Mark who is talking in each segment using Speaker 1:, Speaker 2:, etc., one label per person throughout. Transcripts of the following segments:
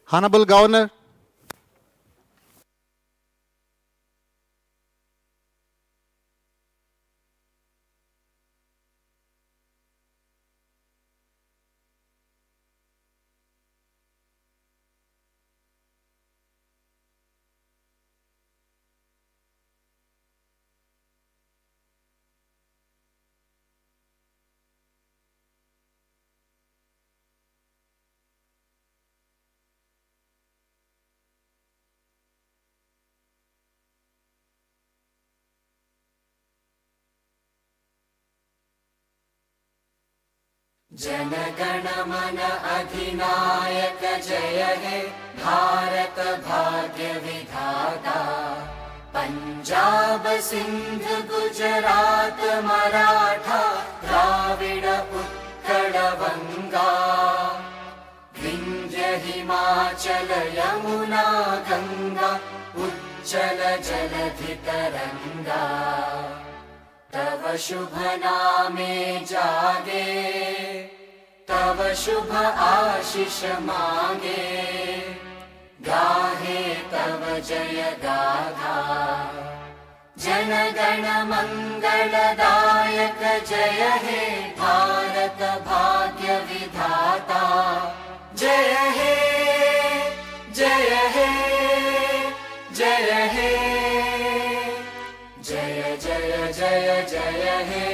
Speaker 1: Honorable Governor,
Speaker 2: जनगण मन अधिनायक जय हे भारत भाग्य विधाता। पंजाब सिंध गुजरात मराठा द्राविड उत्कल बंगा। विंध्य हिमाचल यमुना गंगा उच्चल जलधि तरंगा। तव शुभ नामे जागे तव शुभ आशीष मांगे। गाहे तव जय गाथा जनगण मंगलदायक जय हे भारत भाग्य विधाता। जय हे जय हे जय हे जय जय जय जय हे।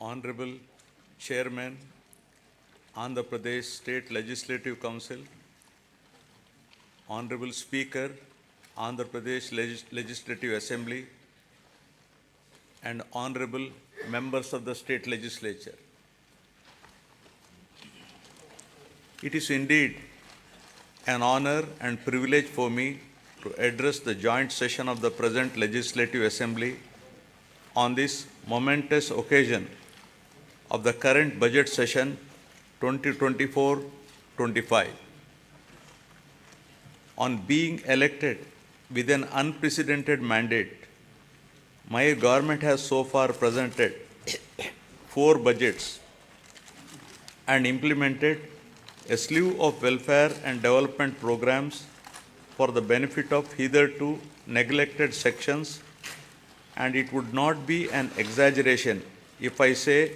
Speaker 3: Honorable Chairman, Andhra Pradesh State Legislative Council, Honorable Speaker, Andhra Pradesh Legislative Assembly, and Honorable Members of the State Legislature. It is indeed an honor and privilege for me to address the joint session of the present Legislative Assembly on this momentous occasion of the current budget session 2024-25. On being elected with an unprecedented mandate, my government has so far presented 4 budgets and implemented a slew of welfare and development programs for the benefit of hitherto neglected sections, and it would not be an exaggeration if I say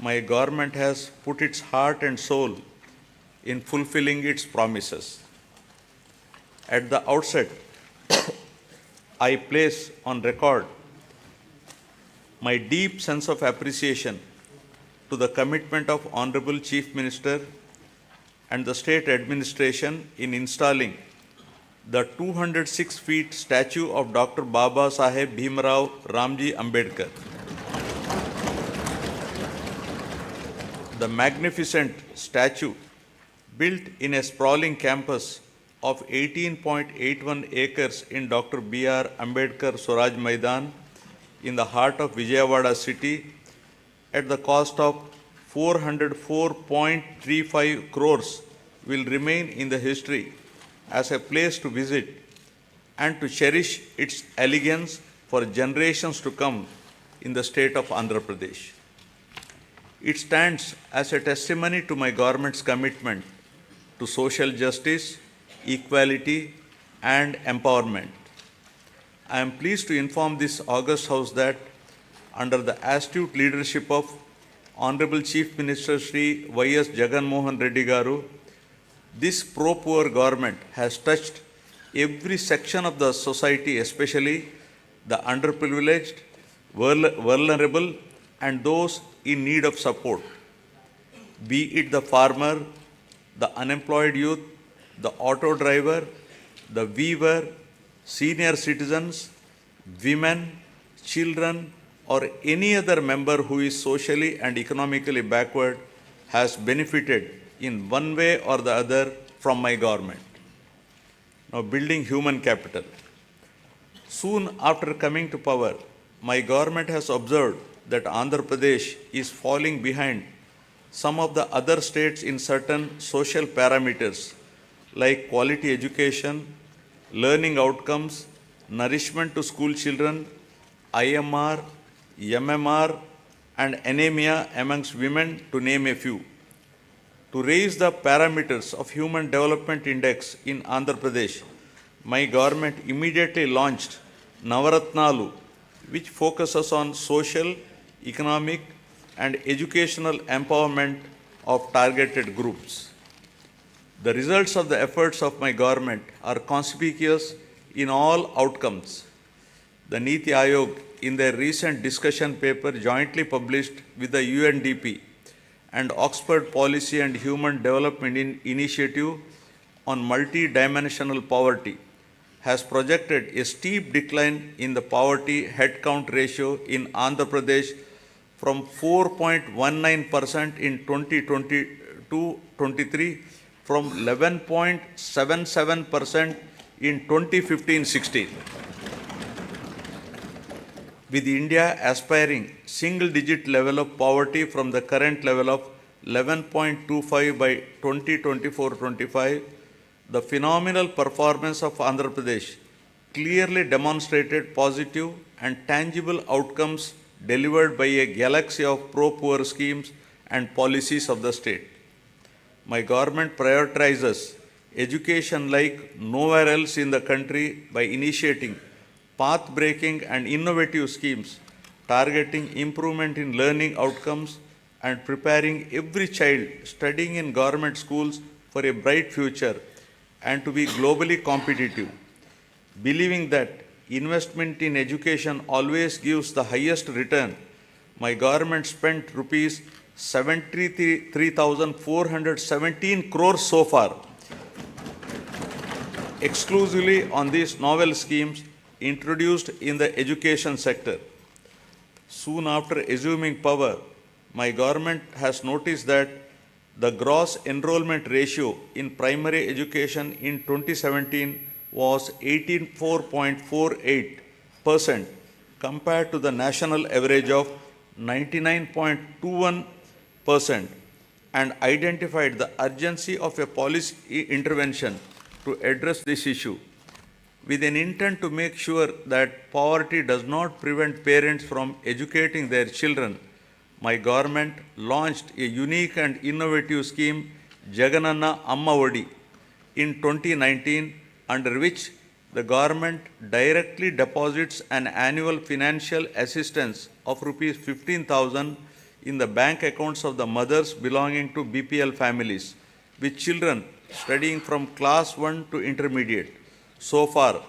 Speaker 3: my government has put its heart and soul in fulfilling its promises. At the outset, I place on record my deep sense of appreciation to the commitment of Honorable Chief Minister and the state administration in installing the 206 feet statue of Dr. Baba Saheb Bhimrao Ramji Ambedkar. The magnificent statue, built in a sprawling campus of 18.81 acres in Dr. B.R. Ambedkar Swaraj Maidan in the heart of Vijayawada city, at the cost of 404.35 crores, will remain in the history as a place to visit and to cherish its elegance for generations to come in the state of Andhra Pradesh. It stands as a testimony to my government's commitment to social justice, equality, and empowerment. I am pleased to inform this august House that under the astute leadership of Honorable Chief Minister Shri Y.S. Jagan Mohan Reddy Garu, this pro-poor government has touched every section of the society, especially the underprivileged, vulnerable, and those in need of support, be it the farmer, the unemployed youth, the auto driver, the weaver, senior citizens, women, children, or any other member who is socially and economically backward has benefited in one way or the other from my government. Now, building human capital. Soon after coming to power, my government has observed that Andhra Pradesh is falling behind some of the other states in certain social parameters like quality education, learning outcomes, nourishment to school children, IMR, MMR, and anemia amongst women, to name a few. To raise the parameters of Human Development Index in Andhra Pradesh, my government immediately launched Navaratnalu, which focuses on social, economic, and educational empowerment of targeted groups. The results of the efforts of my government are conspicuous in all outcomes. The Niti Aayog, in their recent discussion paper jointly published with the UNDP and Oxford Policy and Human Development Initiative on multi-dimensional poverty, has projected a steep decline in the poverty headcount ratio in Andhra Pradesh from 4.19% in 2022-23 from 11.77% in 2015-16. With India aspiring single-digit level of poverty from the current level of 11.25 by 2024-25, the phenomenal performance of Andhra Pradesh clearly demonstrated positive and tangible outcomes delivered by a galaxy of pro-poor schemes and policies of the state. My government prioritizes education like nowhere else in the country by initiating path-breaking and innovative schemes targeting improvement in learning outcomes and preparing every child studying in government schools for a bright future and to be globally competitive. Believing that investment in education always gives the highest return, my government spent rupees 73,417 crores so far exclusively on these novel schemes introduced in the education sector. Soon after assuming power, my government has noticed that the gross enrollment ratio in primary education in 2017 was 84.48% compared to the national average of 99.21% and identified the urgency of a policy intervention to address this issue. With an intent to make sure that poverty does not prevent parents from educating their children, my government launched a unique and innovative scheme, Jagananna Amma Odi, in 2019, under which the government directly deposits an annual financial assistance of rupees 15,000 in the bank accounts of the mothers belonging to BPL families, with children studying from class 1 to intermediate. So far,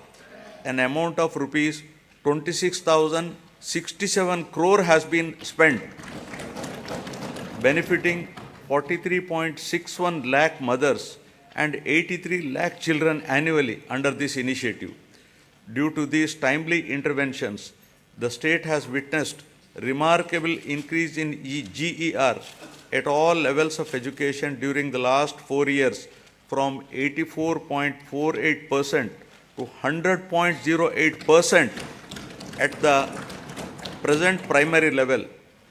Speaker 3: an amount of rupees 26,067 crore has been spent, benefiting 43.61 lakh mothers and 83 lakh children annually under this initiative. Due to these timely interventions, the state has witnessed remarkable increase in GER at all levels of education during the last 4 years, from 84.48% to 100.08% at the present primary level,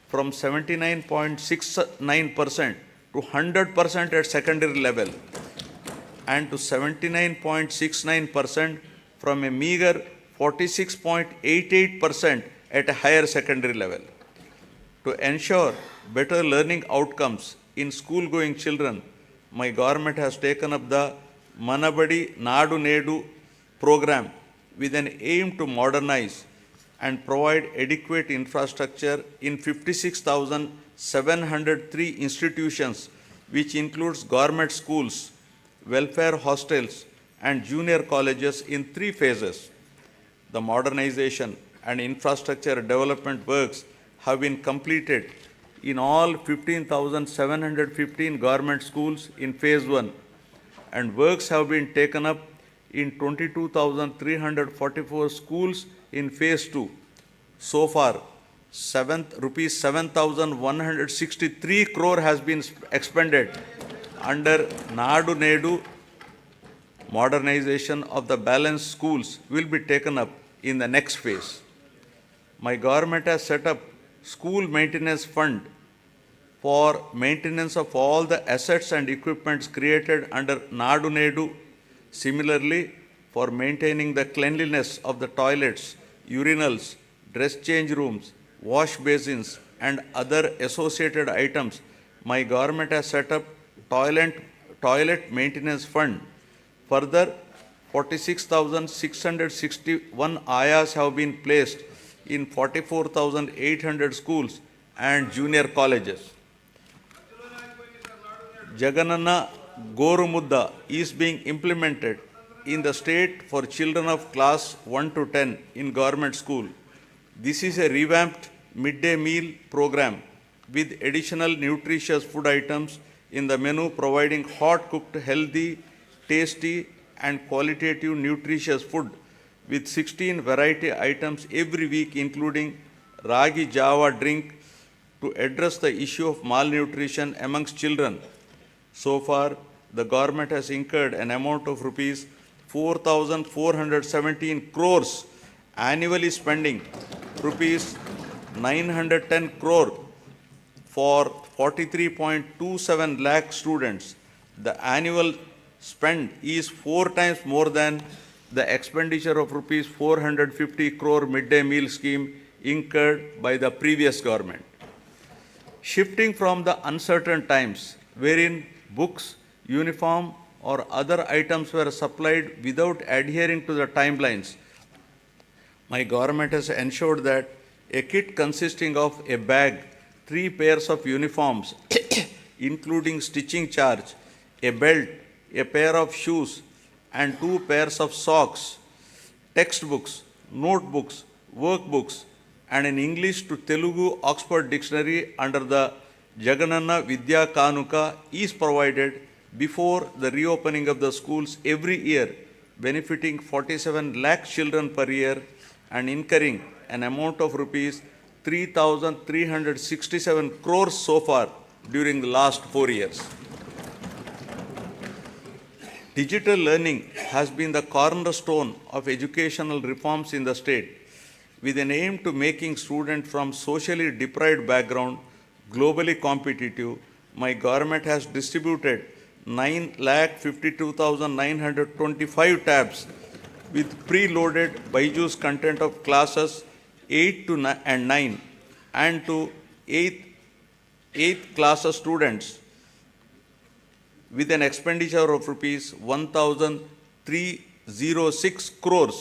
Speaker 3: from 79.69% to 100% at secondary level. and to 79.69% from a meager 46.88% at a higher secondary level. To ensure better learning outcomes in school-going children, my government has taken up the Manabadi Nadu Nedu program with an aim to modernize and provide adequate infrastructure in 56,703 institutions, which includes government schools, welfare hostels, and junior colleges in 3 phases. The modernization and infrastructure development works have been completed in all 15,715 government schools in phase 1, and works have been taken up in 22,344 schools in phase 2. So far, rupees 7,163 crore has been expended under Nadu Nedu. Modernization of the balanced schools will be taken up in the next phase. My government has set up school maintenance fund for maintenance of all the assets and equipments created under Nadu Nedu. Similarly, for maintaining the cleanliness of the toilets, urinals, dress change rooms, wash basins, and other associated items, my government has set up toilet maintenance fund. Further, 46,661 ayahs have been placed in 44,800 schools and junior colleges. Jagananna Gorumudda is being implemented in the state for children of class 1 to 10 in government school. This is a revamped midday meal program with additional nutritious food items in the menu, providing hot cooked, healthy, tasty and qualitative nutritious food with 16 variety items every week, including Ragi Java drink to address the issue of malnutrition amongst children. So far, the government has incurred an amount of rupees 4,417 crores, annually spending rupees 910 crore for 43.27 lakh students. The annual spend is 4 times more than the expenditure of rupees 450 crore midday meal scheme incurred by the previous government. Shifting from the uncertain times wherein books, uniform or other items were supplied without adhering to the timelines, my government has ensured that a kit consisting of a bag, 3 pairs of uniforms, including stitching charge, a belt, a pair of shoes, and 2 pairs of socks, textbooks, notebooks, workbooks, and an English to Telugu Oxford Dictionary under the Jagananna Vidya Kanuka is provided before the reopening of the schools every year, benefiting 47 lakh children per year and incurring an amount of rupees 3,367 crores so far during the last 4 years. Digital learning has been the cornerstone of educational reforms in the state, with an aim to making students from socially deprived background globally competitive. My government has distributed 9,52,925 tabs with preloaded BYJU'S content of classes 8 to 9 and to 8th class students with an expenditure of rupees 1,306 crores.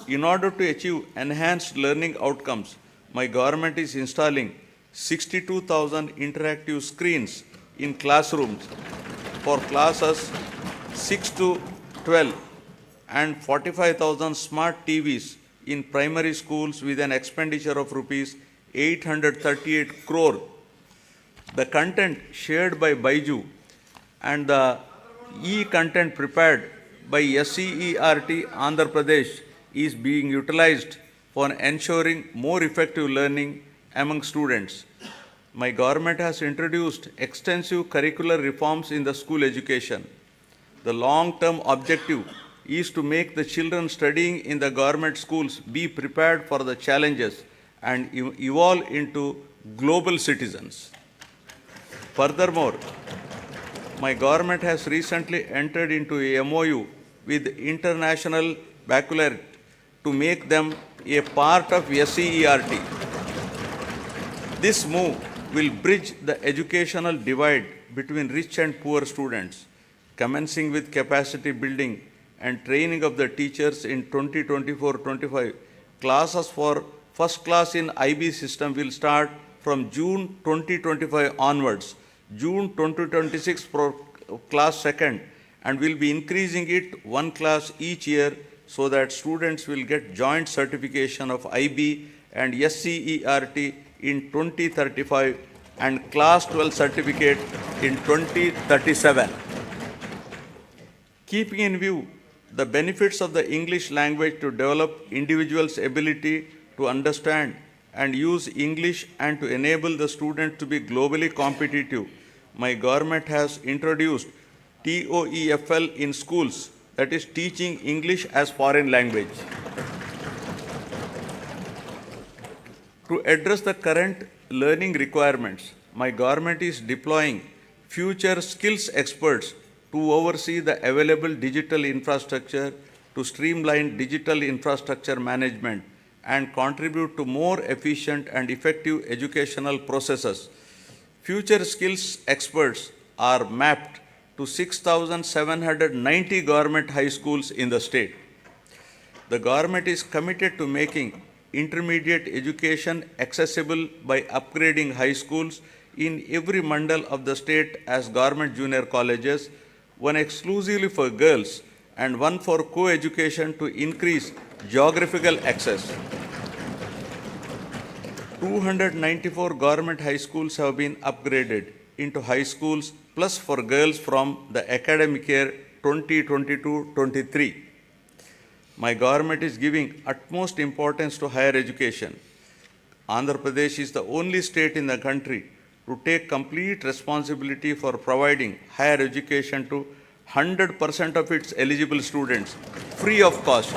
Speaker 3: In order to achieve enhanced learning outcomes, my government is installing 62,000 interactive screens in classrooms for classes 6 to 12 and 45,000 smart TVs in primary schools with an expenditure of rupees 838 crore. The content shared by BYJU and the e-content prepared by SCERT Andhra Pradesh is being utilized for ensuring more effective learning among students. My government has introduced extensive curricular reforms in the school education. The long-term objective is to make the children studying in the government schools be prepared for the challenges and evolve into global citizens. Furthermore, my government has recently entered into a MOU with International Baccalaureate to make them a part of SCERT. This move will bridge the educational divide between rich and poor students, commencing with capacity building and training of the teachers in 2024-25. Classes for first class in IB system will start from June 2025 onwards, June 2026 for class second, and will be increasing it one class each year so that students will get joint certification of IB and SCERT in 2035 and class 12 certificate in 2037. Keeping in view the benefits of the English language to develop individuals' ability to understand and use English and to enable the student to be globally competitive, my government has introduced TOEFL in schools, that is teaching English as foreign language. To address the current learning requirements, my government is deploying future skills experts to oversee the available digital infrastructure to streamline digital infrastructure management and contribute to more efficient and effective educational processes. Future skills experts are mapped to 6,790 government high schools in the state. The government is committed to making intermediate education accessible by upgrading high schools in every mandal of the state as government junior colleges, one exclusively for girls and one for co-education to increase geographical access. 294 government high schools have been upgraded into high schools plus for girls from the academic year 2022-23. My government is giving utmost importance to higher education. Andhra Pradesh is the only state in the country to take complete responsibility for providing higher education to 100% of its eligible students, free of cost,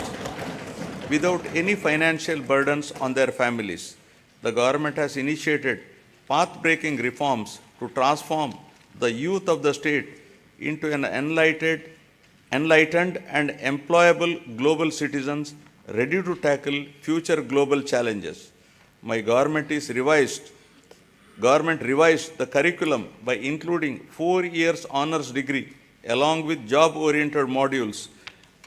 Speaker 3: without any financial burdens on their families. The government has initiated path-breaking reforms to transform the youth of the state into an enlightened and employable global citizens ready to tackle future global challenges. My government revised the curriculum by including 4 years honors degree along with job-oriented modules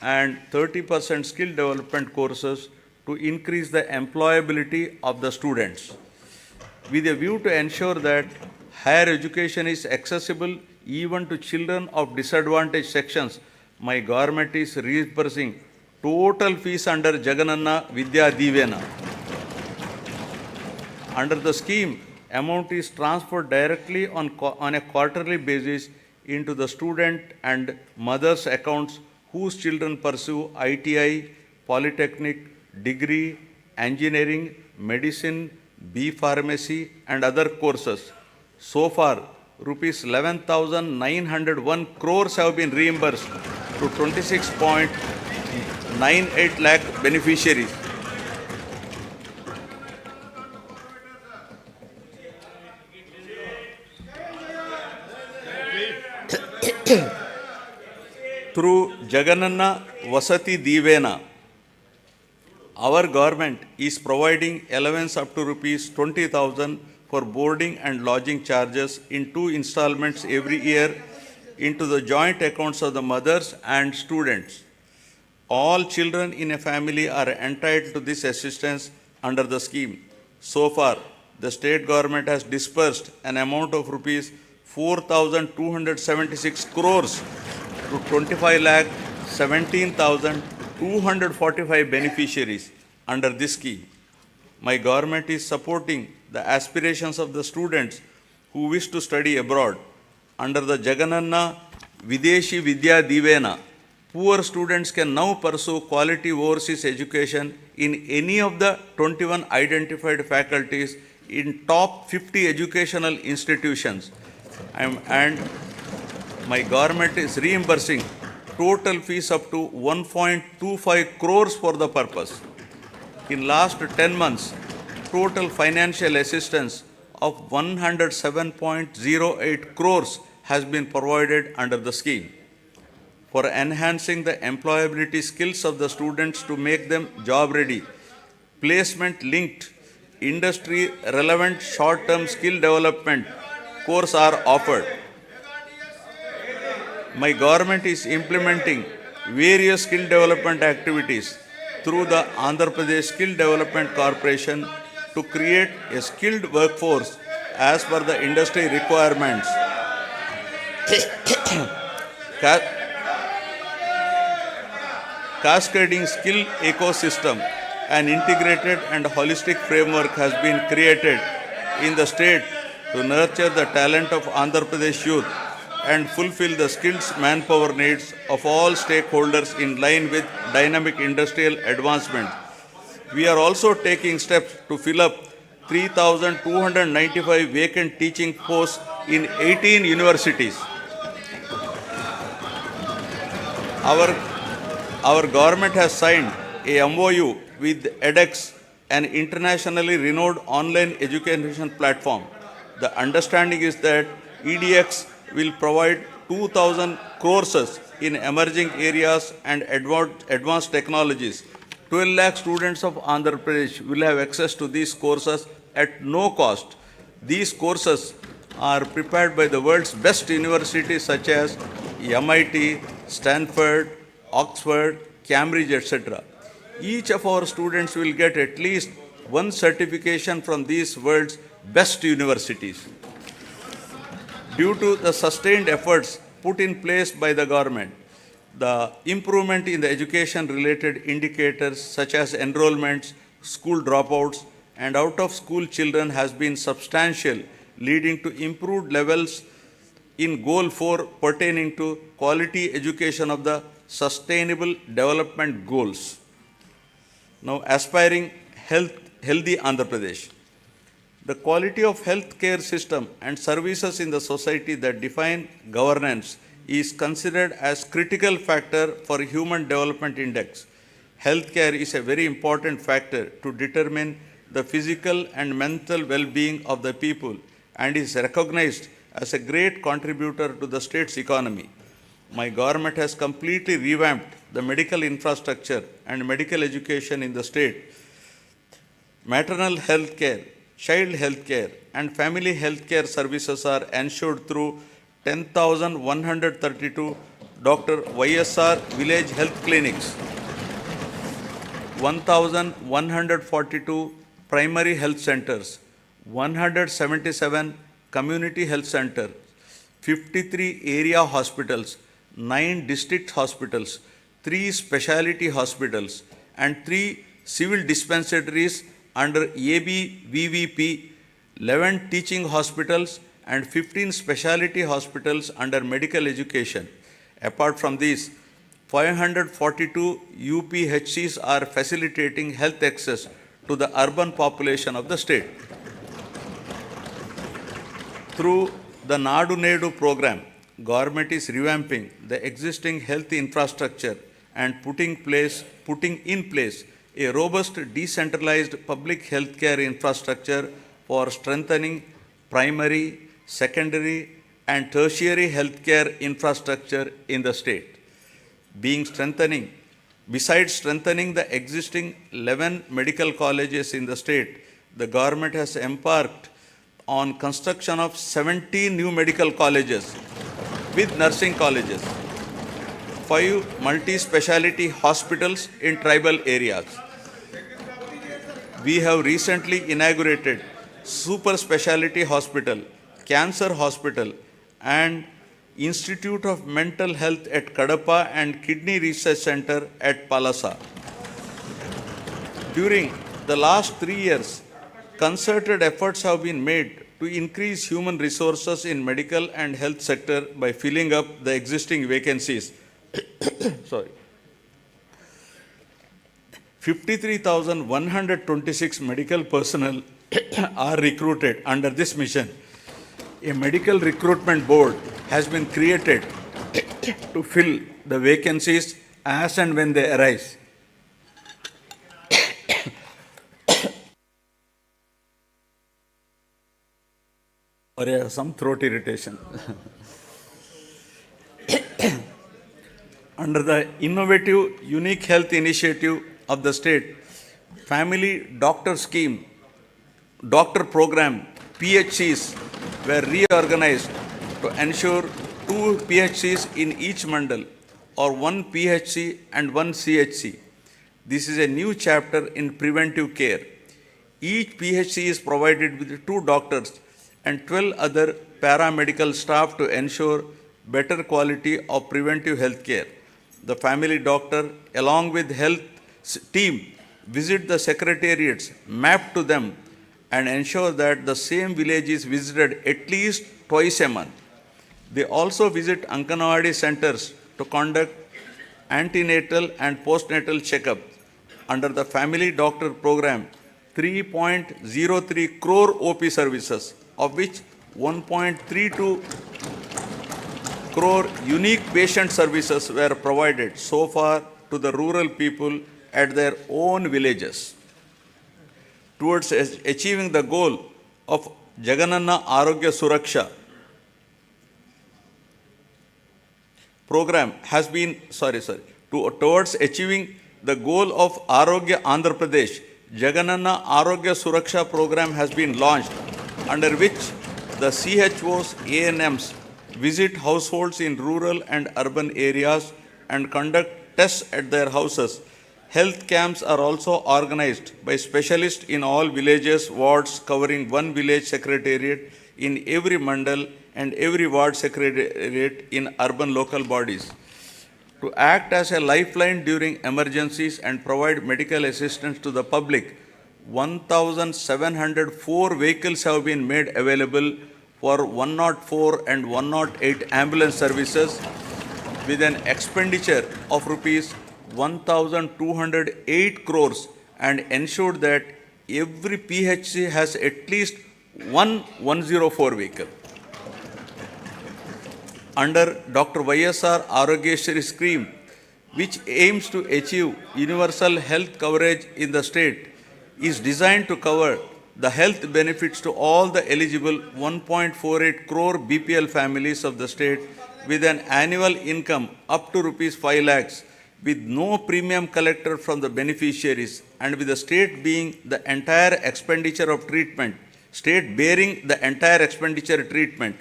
Speaker 3: and 30% skill development courses to increase the employability of the students. With a view to ensure that higher education is accessible even to children of disadvantaged sections, my government is reimbursing total fees under Jagananna Vidya Divena. Under the scheme, amount is transferred directly on a quarterly basis into the student and mother's accounts whose children pursue ITI, polytechnic, degree, engineering, medicine, B pharmacy and other courses. So far, rupees 11,901 crores have been reimbursed to 26.98 lakh beneficiaries. Through Jagananna Vasati Divena, our government is providing allowance up to rupees 20,000 for boarding and lodging charges in 2 installments every year into the joint accounts of the mothers and students. All children in a family are entitled to this assistance under the scheme. So far, the state government has disbursed an amount of rupees 4,276 crores to 25,17,245 beneficiaries under this scheme. My government is supporting the aspirations of the students who wish to study abroad. Under the Jagananna Videshi Vidya Divena, poor students can now pursue quality overseas education in any of the 21 identified faculties in top 50 educational institutions. And my government is reimbursing total fees up to 1.25 crores for the purpose. In last 10 months, total financial assistance of 107.08 crores has been provided under the scheme. For enhancing the employability skills of the students to make them job ready, placement linked, industry relevant short term skill development courses are offered. My government is implementing various skill development activities through the Andhra Pradesh Skill Development Corporation to create a skilled workforce as per the industry requirements. Ca- Cascading skill ecosystem, an integrated and holistic framework has been created in the state to nurture the talent of Andhra Pradesh youth and fulfill the skills manpower needs of all stakeholders in line with dynamic industrial advancement. We are also taking steps to fill up 3,295 vacant teaching posts in 18 universities. Our government has signed a MOU with edX, an internationally renowned online education platform. The understanding is that EDX will provide 2,000 courses in emerging areas and advanced technologies. 12 lakh students of Andhra Pradesh will have access to these courses at no cost. These courses are prepared by the world's best universities such as MIT, Stanford, Oxford, Cambridge, etc. Each of our students will get at least one certification from these world's best universities. Due to the sustained efforts put in place by the government, the improvement in the education-related indicators such as enrollments, school dropouts, and out-of-school children has been substantial, leading to improved levels in Goal 4 pertaining to quality education of the Sustainable Development Goals. Now, aspiring healthy Andhra Pradesh. The quality of healthcare system and services in the society that define governance is considered as critical factor for Human Development Index. Healthcare is a very important factor to determine the physical and mental well-being of the people and is recognized as a great contributor to the state's economy. My government has completely revamped the medical infrastructure and medical education in the state. Maternal health care, child health care, and family health care services are ensured through 10,132 Dr. YSR village health clinics, 1,142 primary health centers, 177 community health centers, 53 area hospitals, 9 district hospitals, 3 specialty hospitals, and 3 civil dispensaries under ABVVP, 11 teaching hospitals, and 15 specialty hospitals under medical education. Apart from these, 542 UPHCs are facilitating health access to the urban population of the state. Through the Nadu Nedu program, government is revamping the existing health infrastructure and putting in place a robust decentralized public healthcare infrastructure for strengthening primary, secondary, and tertiary healthcare infrastructure in the state. Besides strengthening the existing 11 medical colleges in the state, the government has embarked on construction of 17 new medical colleges with nursing colleges, 5 multi-speciality hospitals in tribal areas. We have recently inaugurated super speciality hospital, cancer hospital, and Institute of Mental Health at Kadapa and Kidney Research Center at Palasa. During the last 3 years, concerted efforts have been made to increase human resources in medical and health sector by filling up the existing vacancies. 53,126 medical personnel are recruited under this mission. A medical recruitment board has been created to fill the vacancies as and when they arise. Or some throat irritation. Under the innovative unique health initiative of the state, family doctor scheme, doctor program, PHCs were reorganized to ensure 2 PHCs in each mandal or 1 PHC and 1 CHC. This is a new chapter in preventive care. Each PHC is provided with 2 doctors and 12 other paramedical staff to ensure better quality of preventive health care. The family doctor, along with health team, visit the secretariats, map to them, and ensure that the same village is visited at least twice a month. They also visit Anganwadi centers to conduct antenatal and postnatal checkups. Under the family doctor program, 3.03 crore OP services, of which 1.32 crore unique patient services were provided so far to the rural people at their own villages. Towards achieving the goal of Jagananna Arogya Suraksha program has been, towards achieving the goal of Arogya Andhra Pradesh, Jagananna Arogya Suraksha program has been launched, under which the CHOs, ANMs visit households in rural and urban areas and conduct tests at their houses. Health camps are also organized by specialists in all villages, wards, covering one village secretariat in every mandal and every ward secretariat in urban local bodies. To act as a lifeline during emergencies and provide medical assistance to the public, 1,704 vehicles have been made available for 104 and 108 ambulance services with an expenditure of rupees 1,208 crores and ensured that every PHC has at least one 104 vehicle. Under Dr. YSR Arogyashri scheme, which aims to achieve universal health coverage in the state, is designed to cover the health benefits to all the eligible 1.48 crore BPL families of the state with an annual income up to rupees 5 lakhs, with no premium collected from the beneficiaries, and with the state being the entire expenditure of treatment, state bearing the entire expenditure treatment.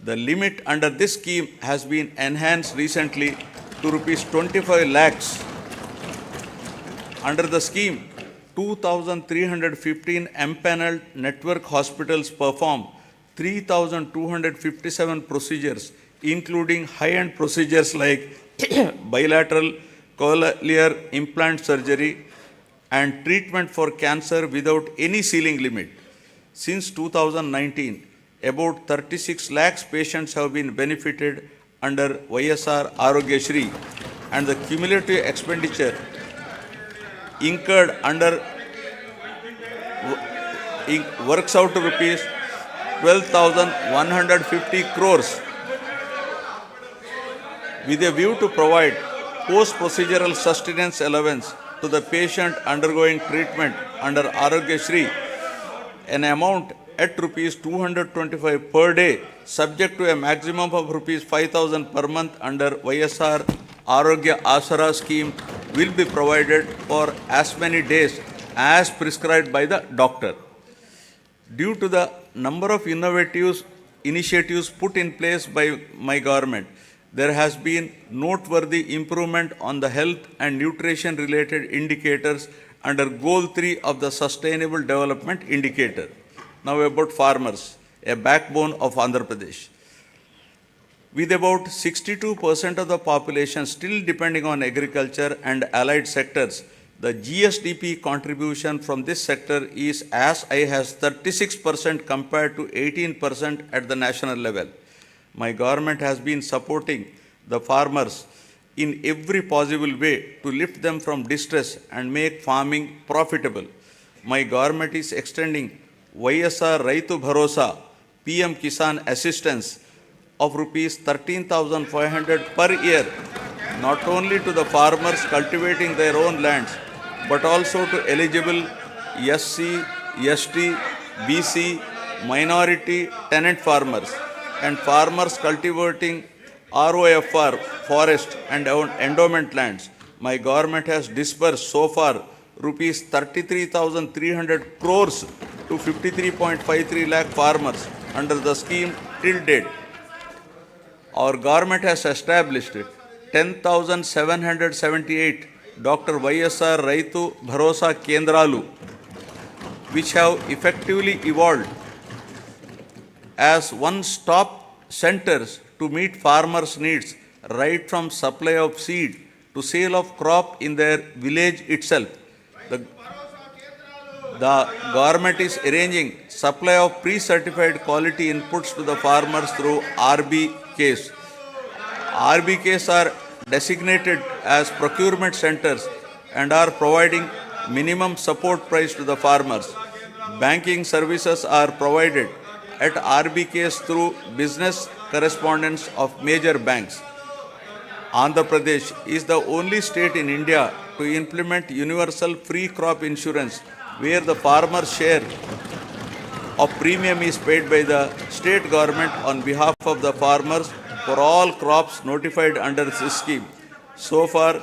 Speaker 3: The limit under this scheme has been enhanced recently to rupees 25 lakhs. Under the scheme, 2,315 empaneled network hospitals perform 3,257 procedures, including high-end procedures like bilateral cochlear implant surgery and treatment for cancer without any ceiling limit. Since 2019, about 36 lakhs patients have been benefited under YSR Arogyashri, and the cumulative expenditure incurred under works out to rupees 12,150 crores, with a view to provide post-procedural sustenance allowance to the patient undergoing treatment under Arogyashri, an amount at rupees 225 per day, subject to a maximum of rupees 5,000 per month under YSR Arogya Asara scheme, will be provided for as many days as prescribed by the doctor. Due to the number of innovative initiatives put in place by my government, there has been noteworthy improvement on the health and nutrition related indicators under Goal 3 of the Sustainable Development Indicator. Now about farmers, a backbone of Andhra Pradesh. With about 62% of the population still depending on agriculture and allied sectors, the GSDP contribution from this sector is as high as 36% compared to 18% at the national level. My government has been supporting the farmers in every possible way to lift them from distress and make farming profitable. My government is extending YSR Raitu Bharosa PM Kisan assistance of rupees 13,500 per year, not only to the farmers cultivating their own lands, but also to eligible SC, ST, BC, minority tenant farmers and farmers cultivating ROFR, forest and endowment lands, my government has disbursed so far rupees 33,300 crores to 53.53 lakh farmers under the scheme till date. Our government has established 10,778 Dr. YSR Raitu Bharosa Kendralu, which have effectively evolved as one-stop centers to meet farmers' needs, right from supply of seed to sale of crop in their village itself. The government is arranging supply of pre-certified quality inputs to the farmers through RBKs. RBKs are designated as procurement centers and are providing minimum support price to the farmers. Banking services are provided at RBKs through business correspondents of major banks. Andhra Pradesh is the only state in India to implement universal free crop insurance, where the farmer's share of premium is paid by the state government on behalf of the farmers for all crops notified under this scheme. So far,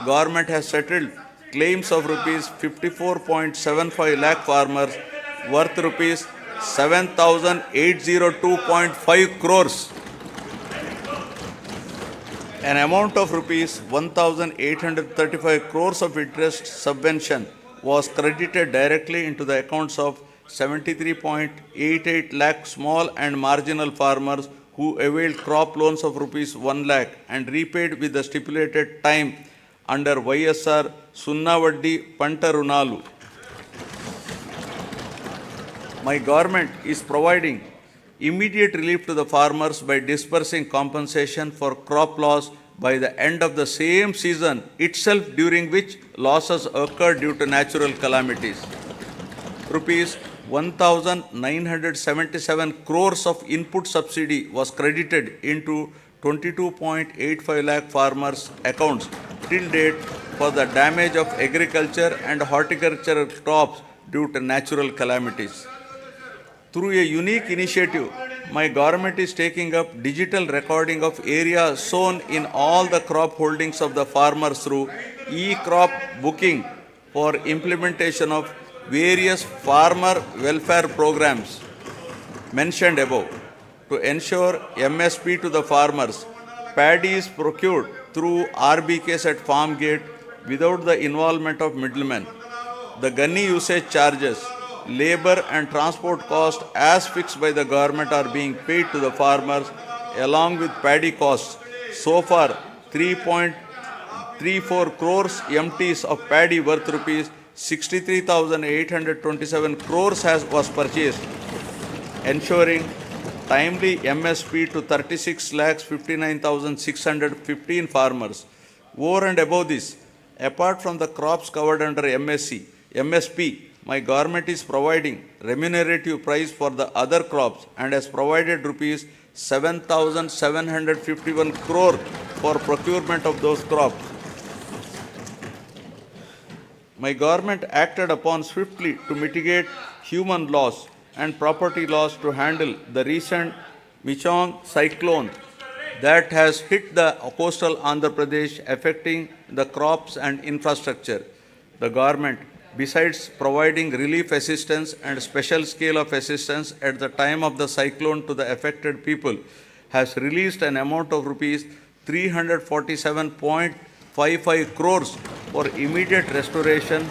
Speaker 3: government has settled claims of rupees 54.75 lakh farmers worth rupees 7,802.5 crores. An amount of rupees 1,835 crores of interest subvention was credited directly into the accounts of 73.88 lakh small and marginal farmers who availed crop loans of rupees 1 lakh and repaid with the stipulated time under YSR Sunnavaddi Panta Runalu. My government is providing immediate relief to the farmers by disbursing compensation for crop loss by the end of the same season itself, during which losses occurred due to natural calamities. Rupees 1,977 crores of input subsidy was credited into 22.85 lakh farmers' accounts till date for the damage of agriculture and horticultural crops due to natural calamities. Through a unique initiative, my government is taking up digital recording of area sown in all the crop holdings of the farmers through e-crop booking for implementation of various farmer welfare programs mentioned above. To ensure MSP to the farmers, paddy is procured through RBKs at farm gate without the involvement of middlemen. The gunny usage charges, labor and transport costs as fixed by the government are being paid to the farmers along with paddy costs. So far, 3.34 crores MTs of paddy worth rupees 63,827 crores was purchased, ensuring timely MSP to 36,59,615 farmers. Over and above this, apart from the crops covered under MSP, my government is providing remunerative price for the other crops and has provided rupees 7,751 crore for procurement of those crops. My government acted upon swiftly to mitigate human loss and property loss to handle the recent Michong cyclone that has hit the coastal Andhra Pradesh, affecting the crops and infrastructure. The government, besides providing relief assistance and special scale of assistance at the time of the cyclone to the affected people, has released an amount of rupees 347.55 crores for immediate restoration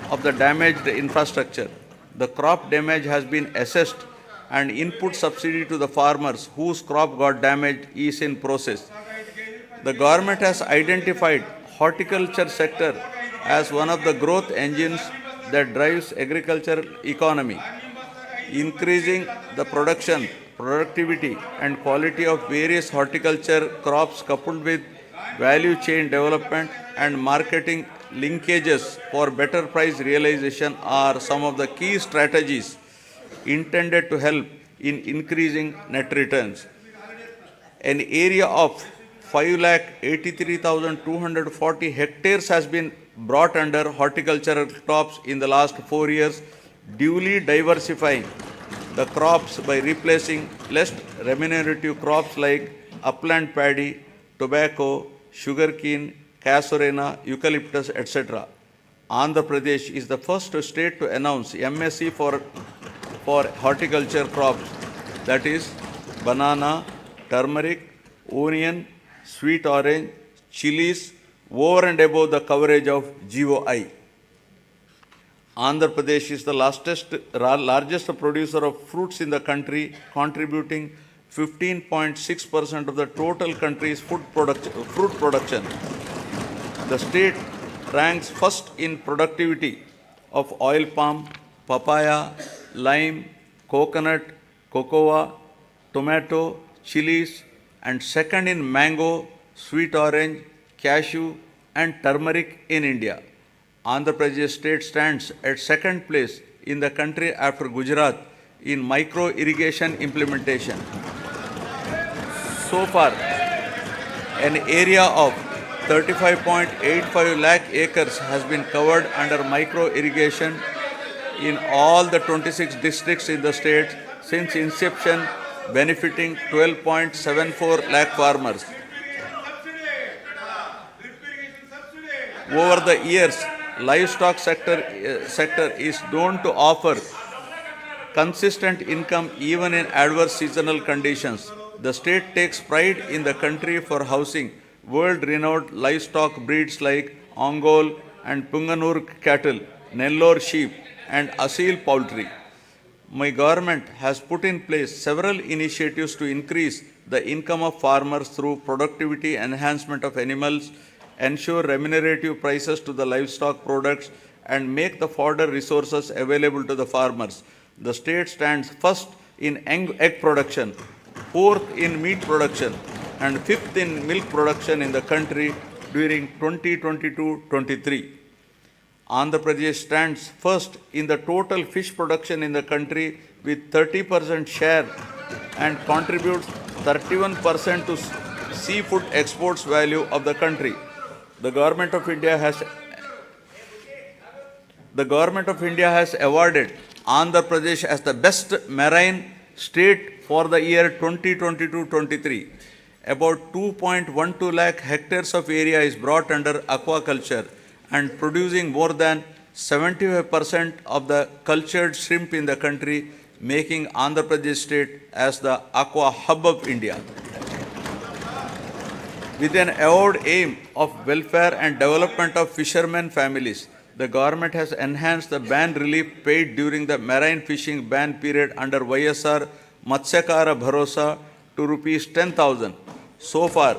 Speaker 3: of the damaged infrastructure. The crop damage has been assessed and input subsidy to the farmers whose crop got damaged is in process. The government has identified horticulture sector as one of the growth engines that drives agricultural economy, increasing the production, productivity and quality of various horticulture crops coupled with value chain development and marketing linkages for better price realization are some of the key strategies intended to help in increasing net returns. An area of 5,83,240 hectares has been brought under horticultural crops in the last 4 years, duly diversifying the crops by replacing less remunerative crops like upland paddy, tobacco, sugarcane, casuarina, eucalyptus, etc. Andhra Pradesh is the first state to announce MSc for horticulture crops, that is banana, turmeric, onion, sweet orange, chilies, over and above the coverage of GOI. Andhra Pradesh is the largest producer of fruits in the country, contributing 15.6% of the total country's fruit production. The state ranks first in productivity of oil palm, papaya, lime, coconut, cocoa, tomato, chilies, and second in mango, sweet orange, cashew, and turmeric in India. Andhra Pradesh state stands at second place in the country after Gujarat in micro irrigation implementation. So far, an area of 35.85 lakh acres has been covered under micro irrigation in all the 26 districts in the state since inception, benefiting 12.74 lakh farmers. Over the years, livestock sector is known to offer consistent income even in adverse seasonal conditions. The state takes pride in the country for housing world-renowned livestock breeds like Ongole and Punganur cattle, Nellore sheep, and Asil poultry. My government has put in place several initiatives to increase the income of farmers through productivity enhancement of animals, ensure remunerative prices to the livestock products, and make the fodder resources available to the farmers. The state stands first in egg production, fourth in meat production, and fifth in milk production in the country during 2022-23. Andhra Pradesh stands first in the total fish production in the country with 30% share and contributes 31% to seafood exports value of the country. The Government of India has awarded Andhra Pradesh as the best marine state for the year 2022-23. About 2.12 lakh hectares of area is brought under aquaculture and producing more than 75% of the cultured shrimp in the country, making Andhra Pradesh state as the aqua hub of India. With an avowed aim of welfare and development of fishermen families, the government has enhanced the ban relief paid during the marine fishing ban period under YSR Matsyakara Bharosa to rupees 10,000. So far,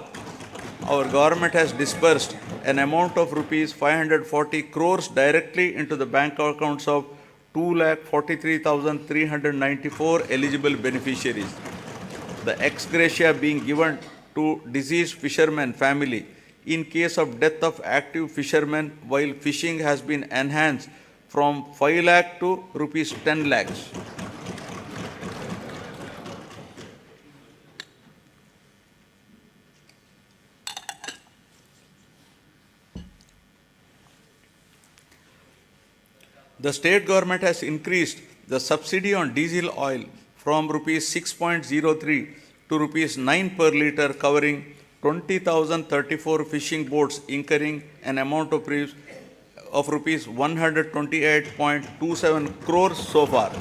Speaker 3: our government has disbursed an amount of rupees 540 crores directly into the bank accounts of 2,43,394 eligible beneficiaries. The ex gratia being given to deceased fisherman family in case of death of active fishermen while fishing has been enhanced from 5 lakh to rupees 10 lakhs. The state government has increased the subsidy on diesel oil from rupees 6.03 to rupees 9 per litre, covering 20,034 fishing boats incurring an amount of rupees 128.27 crores so far.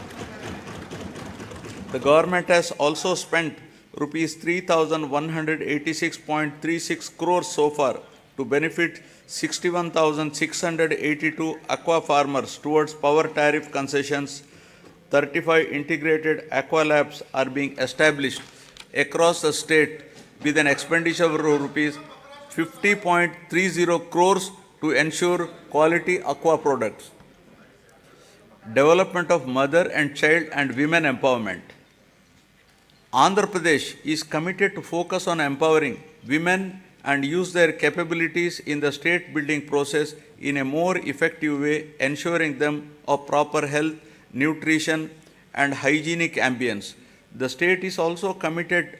Speaker 3: The government has also spent rupees 3,186.36 crores so far to benefit 61,682 aqua farmers towards power tariff concessions. 35 integrated aqua labs are being established across the state with an expenditure of rupees 50.30 crores to ensure quality aqua products. Development of mother and child and women empowerment. Andhra Pradesh is committed to focus on empowering women and use their capabilities in the state building process in a more effective way, ensuring them of proper health, nutrition, and hygienic ambience. The state is also committed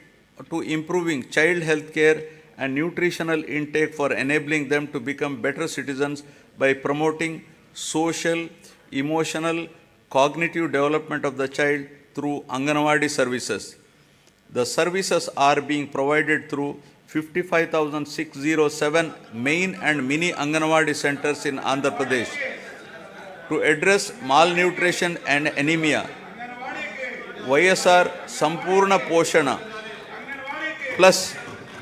Speaker 3: to improving child health care and nutritional intake for enabling them to become better citizens by promoting social, emotional, cognitive development of the child through Anganwadi services. The services are being provided through 55,607 main and mini Anganwadi centers in Andhra Pradesh. To address malnutrition and anemia, YSR Sampurna Poshana Plus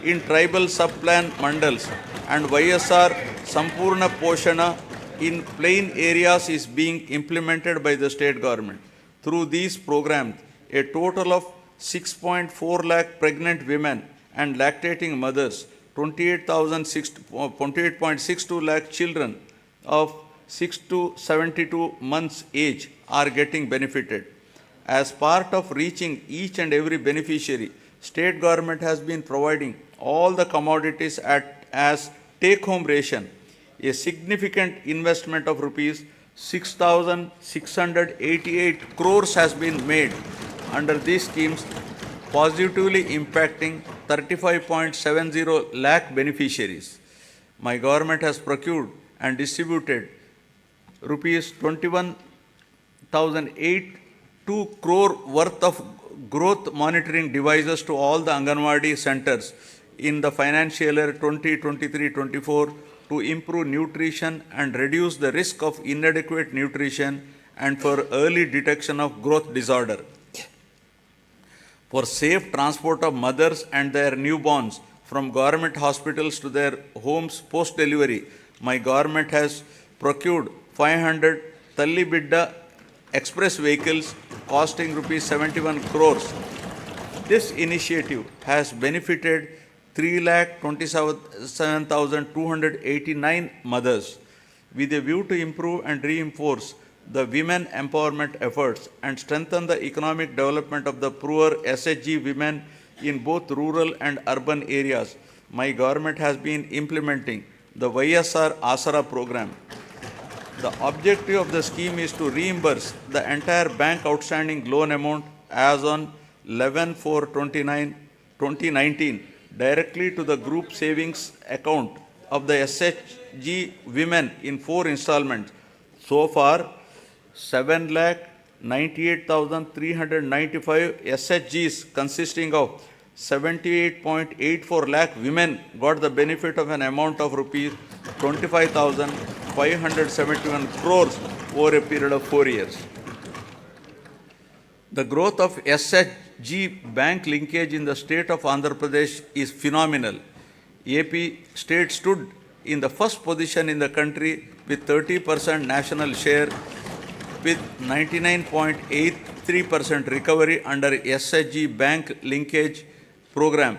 Speaker 3: in tribal sub-plan mandals and YSR Sampurna Poshana in plain areas is being implemented by the state government. Through these programs, a total of 6.4 lakh pregnant women and lactating mothers, 28.62 lakh children of 6 to 72 months age are getting benefited. As part of reaching each and every beneficiary, state government has been providing all the commodities as take-home ration. A significant investment of rupees 6,688 crores has been made under these schemes, positively impacting 35.70 lakh beneficiaries. My government has procured and distributed rupees 21,082 crore worth of growth monitoring devices to all the Anganwadi centers in the financial year 2023-24 to improve nutrition and reduce the risk of inadequate nutrition and for early detection of growth disorder. For safe transport of mothers and their newborns from government hospitals to their homes post-delivery, my government has procured 500 Talli Bidda express vehicles costing rupees 71 crores. This initiative has benefited 3,27,289 mothers. With a view to improve and reinforce the women empowerment efforts and strengthen the economic development of the poor SHG women in both rural and urban areas, my government has been implementing the YSR Asara program. The objective of the scheme is to reimburse the entire bank outstanding loan amount as on 11/4/2019 directly to the group savings account of the SHG women in 4 installments. So far, 7,98,395 SHGs consisting of 78.84 lakh women got the benefit of an amount of rupees 25,571 crores over a period of 4 years. The growth of SHG bank linkage in the state of Andhra Pradesh is phenomenal. AP state stood in the first position in the country with 30% national share with 99.83% recovery under SHG bank linkage program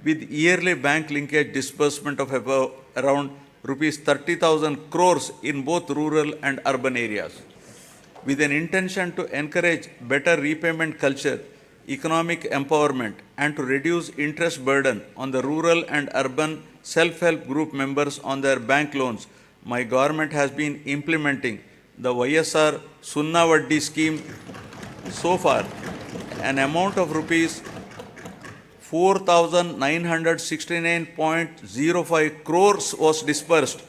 Speaker 3: with yearly bank linkage disbursement of about around rupees 30,000 crores in both rural and urban areas. With an intention to encourage better repayment culture, economic empowerment, and to reduce interest burden on the rural and urban self-help group members on their bank loans, my government has been implementing the YSR Sunna Vaddi scheme. So far, an amount of rupees 4,969.05 crores was disbursed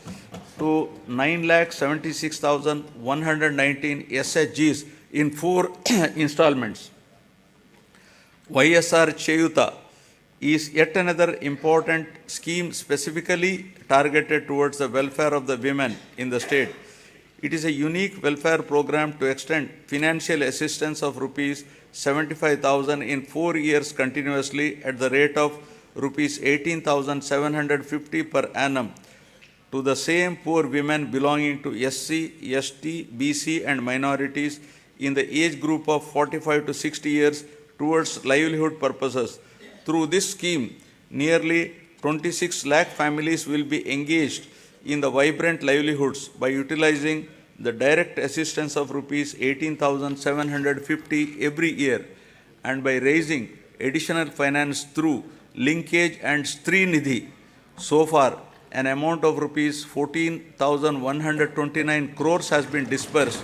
Speaker 3: to 9,76,119 SHGs in 4 installments. YSR Cheyuta is yet another important scheme specifically targeted towards the welfare of the women in the state. It is a unique welfare program to extend financial assistance of rupees 75,000 in 4 years continuously at the rate of rupees 18,750 per annum to the same poor women belonging to SC, ST, BC and minorities in the age group of 45 to 60 years towards livelihood purposes. Through this scheme, nearly 26 lakh families will be engaged in the vibrant livelihoods by utilizing the direct assistance of rupees 18,750 every year and by raising additional finance through linkage and Stree Nidhi. So far, an amount of rupees 14,129 crores has been disbursed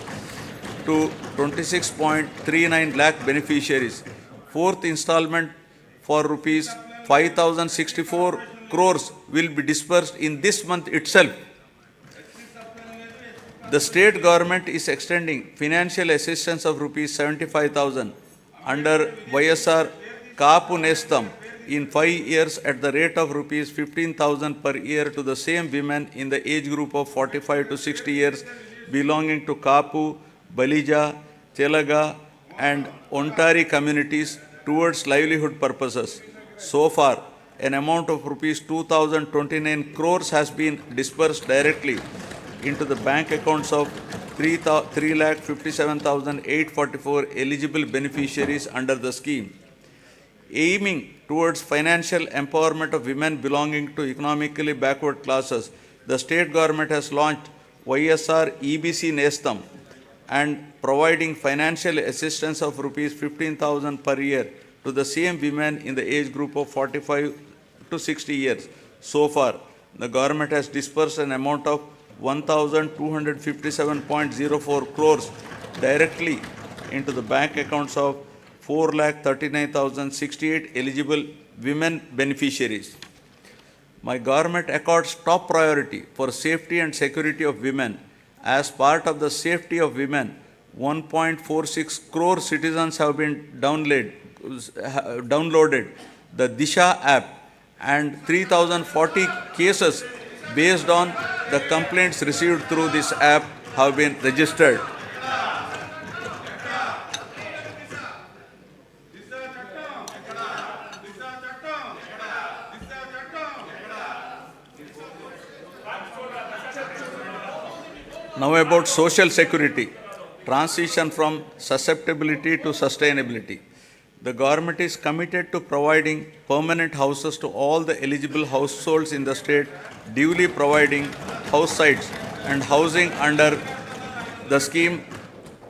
Speaker 3: to 26.39 lakh beneficiaries. 4th installment for rupees 5,064 crores will be disbursed in this month itself. The state government is extending financial assistance of rupees 75,000 under YSR Kapu Nestam in 5 years at the rate of rupees 15,000 per year to the same women in the age group of 45 to 60 years belonging to Kapu, Balija, Telaga and Ontari communities towards livelihood purposes. So far, an amount of rupees 2,029 crores has been disbursed directly into the bank accounts of 3,57,844 eligible beneficiaries under the scheme. Aiming towards financial empowerment of women belonging to economically backward classes, the state government has launched YSR EBC Nestam and providing financial assistance of rupees 15,000 per year to the same women in the age group of 45 to 60 years. So far, the government has disbursed an amount of 1,257.04 crores directly into the bank accounts of 4,39,068 eligible women beneficiaries. My government accords top priority for safety and security of women. As part of the safety of women, 1.46 crore citizens have been downloaded the Disha app and 3,040 cases based on the complaints received through this app have been registered. Now about social security, transition from susceptibility to sustainability. The government is committed to providing permanent houses to all the eligible households in the state, duly providing house sites and housing under the scheme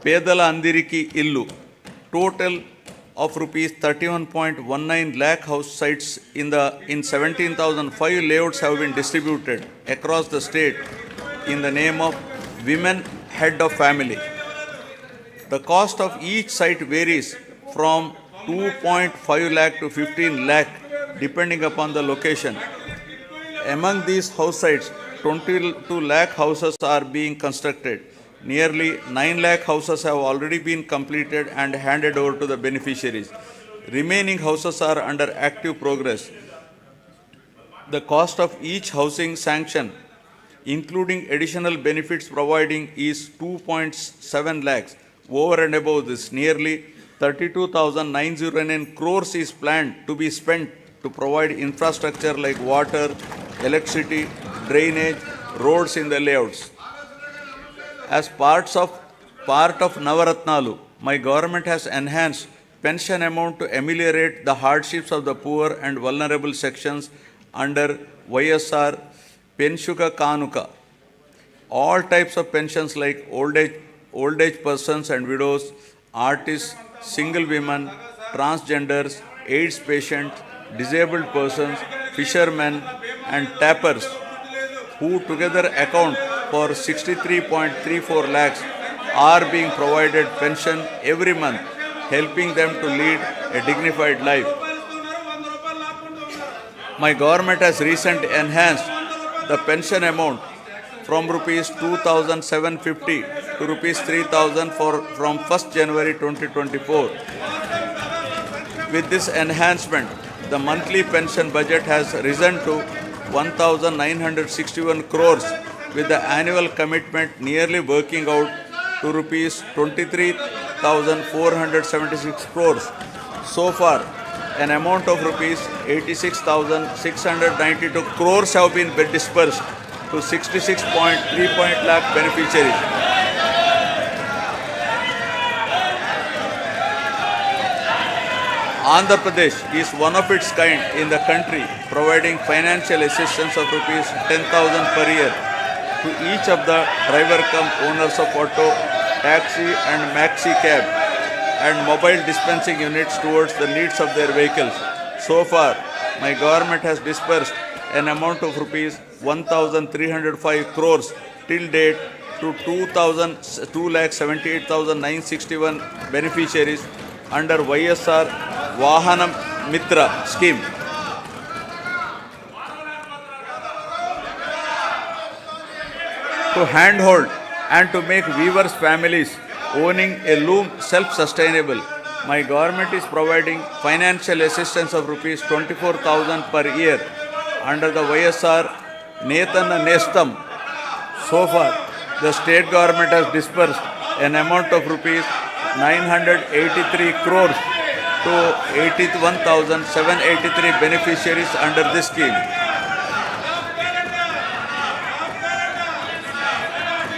Speaker 3: Pedala Andiriki Illu. Total of rupees 31.19 lakh house sites in 17,005 layouts have been distributed across the state in the name of Women Head of Family. The cost of each site varies from 2.5 lakh to 15 lakh depending upon the location. Among these house sites, 22 lakh houses are being constructed. Nearly 9 lakh houses have already been completed and handed over to the beneficiaries. Remaining houses are under active progress. The cost of each housing sanction, including additional benefits providing, is 2.7 lakhs. Over and above this, nearly 32,909 crores is planned to be spent to provide infrastructure like water, electricity, drainage, roads in the layouts. As part of Navaratnalu, my government has enhanced pension amount to ameliorate the hardships of the poor and vulnerable sections under YSR Penshuka Kanuka. All types of pensions like old age persons and widows, artists, single women, transgenders, AIDS patients, disabled persons, fishermen and tappers, who together account for 63.34 lakhs, are being provided pension every month, helping them to lead a dignified life. My government has recently enhanced the pension amount from rupees 2,750 to rupees 3,000 from 1st January 2024. With this enhancement, the monthly pension budget has risen to 1,961 crores, with the annual commitment nearly working out to rupees 23,476 crores. So far, an amount of rupees 86,692 crores have been disbursed to 66.3 lakh beneficiaries. Andhra Pradesh is one of its kind in the country, providing financial assistance of rupees 10,000 per year to each of the driver cum owners of auto, taxi and maxi cab and mobile dispensing units towards the needs of their vehicles. So far, my government has disbursed an amount of rupees 1,305 crores till date to 2,78,961 beneficiaries under YSR Vahanam Mitra scheme. To handhold and to make weavers' families owning a loom self-sustainable, My government is providing financial assistance of rupees 24,000 per year under the VIJAYAWADA Netana Nestam. So far, the state government has disbursed an amount of rupees 983 crores to 81,783 beneficiaries under this scheme.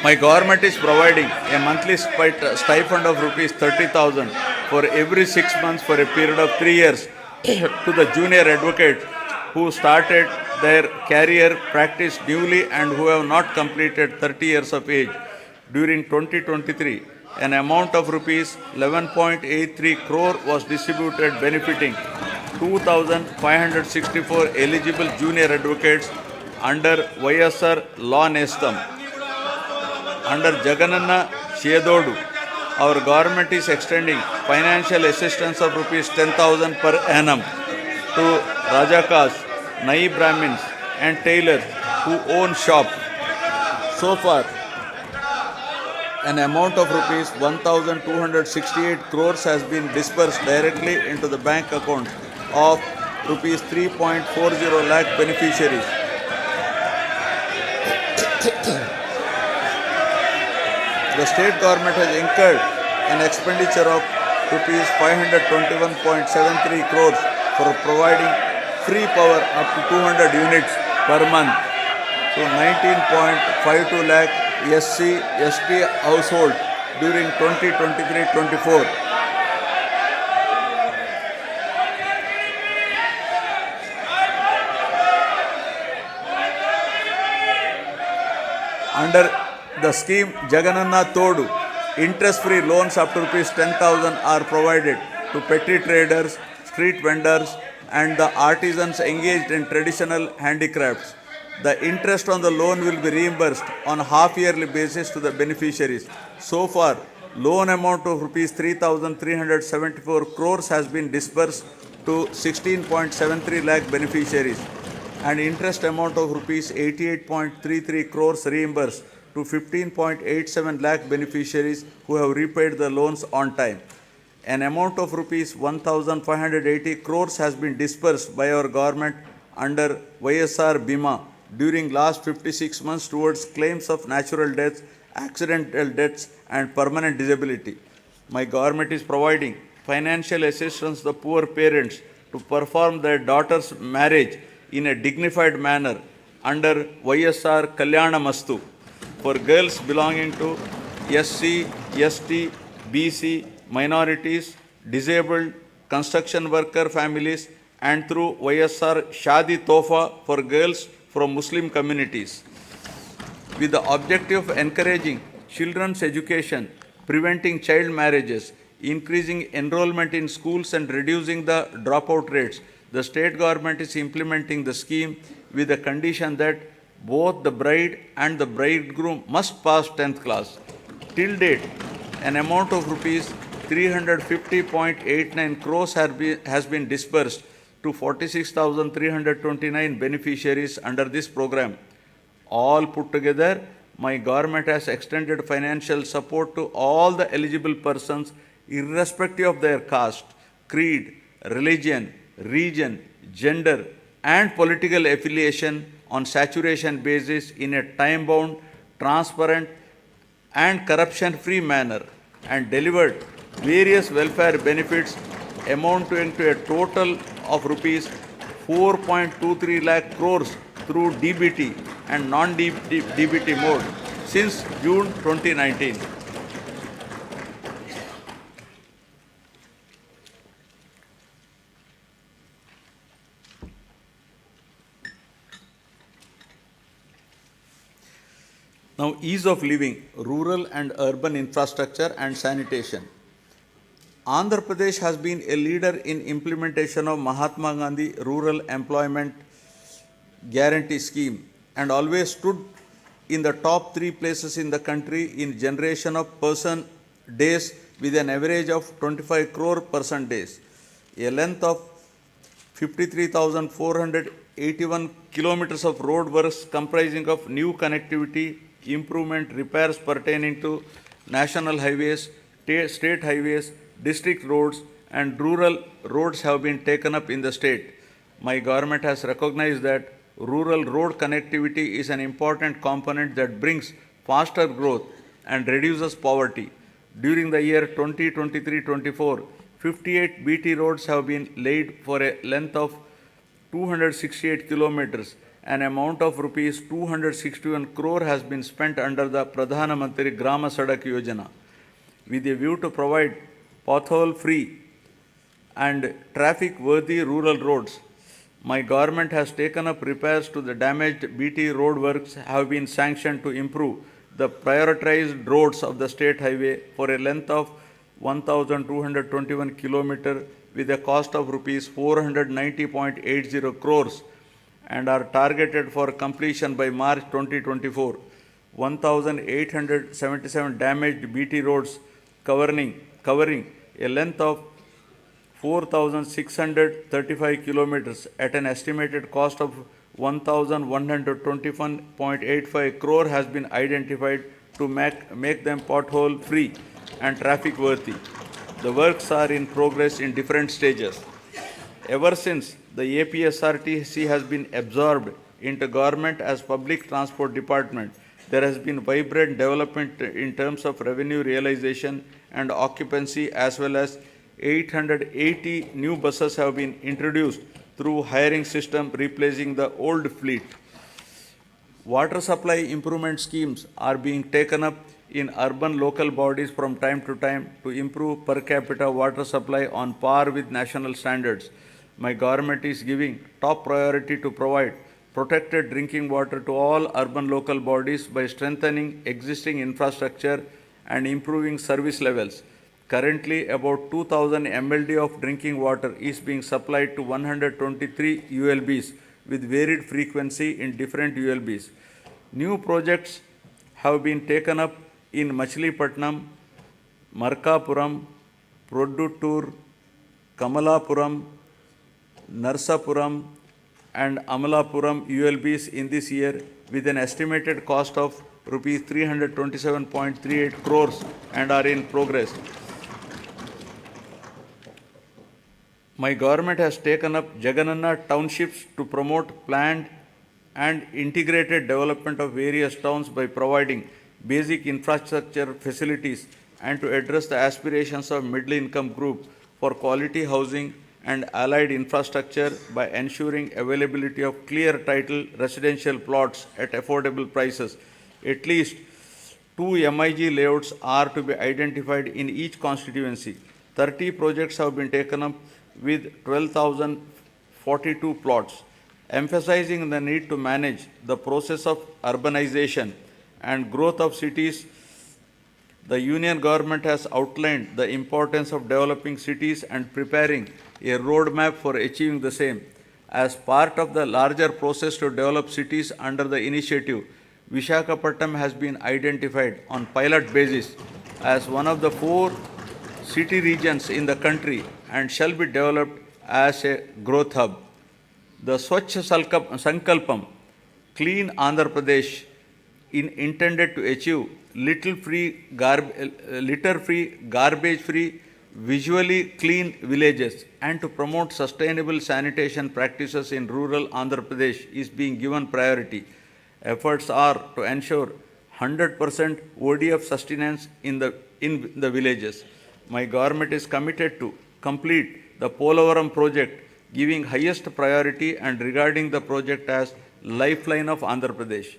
Speaker 3: My government is providing a monthly stipend of rupees 30,000 for every 6 months for a period of 3 years to the junior advocates who started their career practice newly and who have not completed 30 years of age. During 2023, an amount of rupees 11.83 crore was distributed benefiting 2,564 eligible junior advocates under VIJAYAWADA Law Nestam. Under Jagananna Chedodu, our government is extending financial assistance of rupees 10,000 per annum to Rajakas, Nai Brahmins and tailors who own shops. So far, an amount of rupees 1,268 crores has been disbursed directly into the bank account of rupees 3.40 lakh beneficiaries. The state government has incurred an expenditure of rupees 521.73 crores for providing free power up to 200 units per month to 19.52 lakh SC/ST household during 2023-24. Under the scheme Jagananna Todu, interest-free loans up to rupees 10,000 are provided to petty traders, street vendors and the artisans engaged in traditional handicrafts. The interest on the loan will be reimbursed on a half-yearly basis to the beneficiaries. So far, loan amount of rupees 3,374 crores has been disbursed to 16.73 lakh beneficiaries and interest amount of rupees 88.33 crores reimbursed to 15.87 lakh beneficiaries who have repaid the loans on time. An amount of rupees 1,580 crores has been disbursed by our government under VIJAYAWADA Bima during last 56 months towards claims of natural deaths, accidental deaths and permanent disability. My government is providing financial assistance to the poor parents to perform their daughter's marriage in a dignified manner under VIJAYAWADA Kalyana Mastu for girls belonging to SC, ST, BC, minorities, disabled, construction worker families and through VIJAYAWADA Shadi Tofa for girls from Muslim communities. With the objective of encouraging children's education, preventing child marriages, increasing enrollment in schools and reducing the dropout rates, the state government is implementing the scheme with the condition that both the bride and the bridegroom must pass 10th class. Till date, an amount of rupees 350.89 crores has been disbursed to 46,329 beneficiaries under this program. All put together, my government has extended financial support to all the eligible persons irrespective of their caste, creed, religion, region, gender and political affiliation on saturation basis in a time-bound, transparent and corruption-free manner and delivered various welfare benefits amounting to a total of rupees 4.23 lakh crores through DBT and non-DBT mode since June 2019. Now, ease of living, rural and urban infrastructure and sanitation. Andhra Pradesh has been a leader in implementation of Mahatma Gandhi Rural Employment Guarantee Scheme and always stood in the top 3 places in the country in generation of person days with an average of 25 crore person days. A length of 53,481 kilometers of road works comprising of new connectivity, improvement, repairs pertaining to national highways, state highways, district roads and rural roads have been taken up in the state. My government has recognized that rural road connectivity is an important component that brings faster growth and reduces poverty. During the year 2023-24, 58 BT roads have been laid for a length of 268 kilometers. An amount of rupees 261 crore has been spent under the Pradhana Mantri Grama Sadak Yojana with a view to provide pothole-free and traffic-worthy rural roads. My government has taken up repairs to the damaged BT road works have been sanctioned to improve the prioritized roads of the state highway for a length of 1,221 kilometers with a cost of rupees 490.80 crores and are targeted for completion by March 2024. 1,877 damaged BT roads covering a length of 4,635 kilometers at an estimated cost of 1,121.85 crore has been identified to make them pothole free and traffic worthy. The works are in progress in different stages. Ever since the APSRTC has been absorbed into government as public transport department, there has been vibrant development in terms of revenue realization and occupancy, as well as 880 new buses have been introduced through hiring system replacing the old fleet. Water supply improvement schemes are being taken up in urban local bodies from time to time to improve per capita water supply on par with national standards. My government is giving top priority to provide protected drinking water to all urban local bodies by strengthening existing infrastructure and improving service levels. Currently, about 2,000 MLD of drinking water is being supplied to 123 ULBs with varied frequency in different ULBs. New projects have been taken up in Machilipatnam, Markapuram, Produttur, Kamalapuram, Narsapuram, and Amalapuram ULBs in this year with an estimated cost of rupees 327.38 crores and are in progress. My government has taken up Jagananna townships to promote planned and integrated development of various towns by providing basic infrastructure facilities and to address the aspirations of middle income group for quality housing and allied infrastructure by ensuring availability of clear title residential plots at affordable prices. At least 2 MIG layouts are to be identified in each constituency. 30 projects have been taken up with 12,042 plots, emphasizing the need to manage the process of urbanization and growth of cities. The Union government has outlined the importance of developing cities and preparing a roadmap for achieving the same. As part of the larger process to develop cities under the initiative, Visakhapatnam has been identified on pilot basis as one of the 4 city regions in the country and shall be developed as a growth hub. The Swachh Sankalpam, Clean Andhra Pradesh, intended to achieve litter-free, garbage-free, visually clean villages and to promote sustainable sanitation practices in rural Andhra Pradesh is being given priority. Efforts are to ensure 100% ODF sustenance in the villages. My government is committed to complete the Polavaram project, giving highest priority and regarding the project as lifeline of Andhra Pradesh.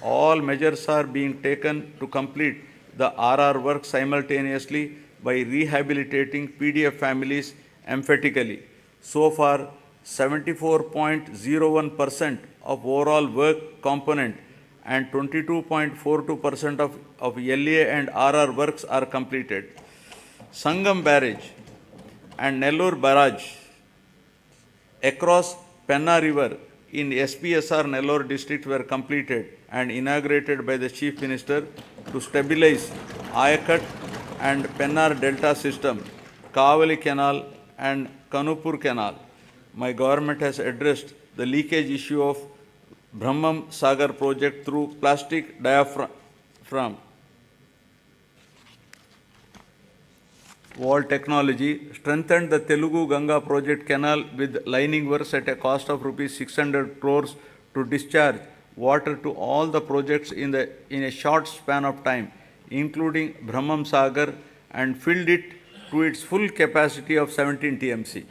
Speaker 3: All measures are being taken to complete the RR work simultaneously by rehabilitating PDF families emphatically. So far, 74.01% of overall work component and 22.42% of LA and RR works are completed. Sangam Barrage and Nellore Barrage across Penna River in SPSR Nellore district were completed and inaugurated by the Chief Minister to stabilize Ayakat and Pennar Delta system, Kavali Canal and Kanupur Canal. My government has addressed the leakage issue of Brahmam Sagar project through plastic diaphragm. wall technology, strengthened the Telugu Ganga project canal with lining works at a cost of rupees 600 crores to discharge water to all the projects in a short span of time, including Brahmam Sagar, and filled it to its full capacity of 17 TMC.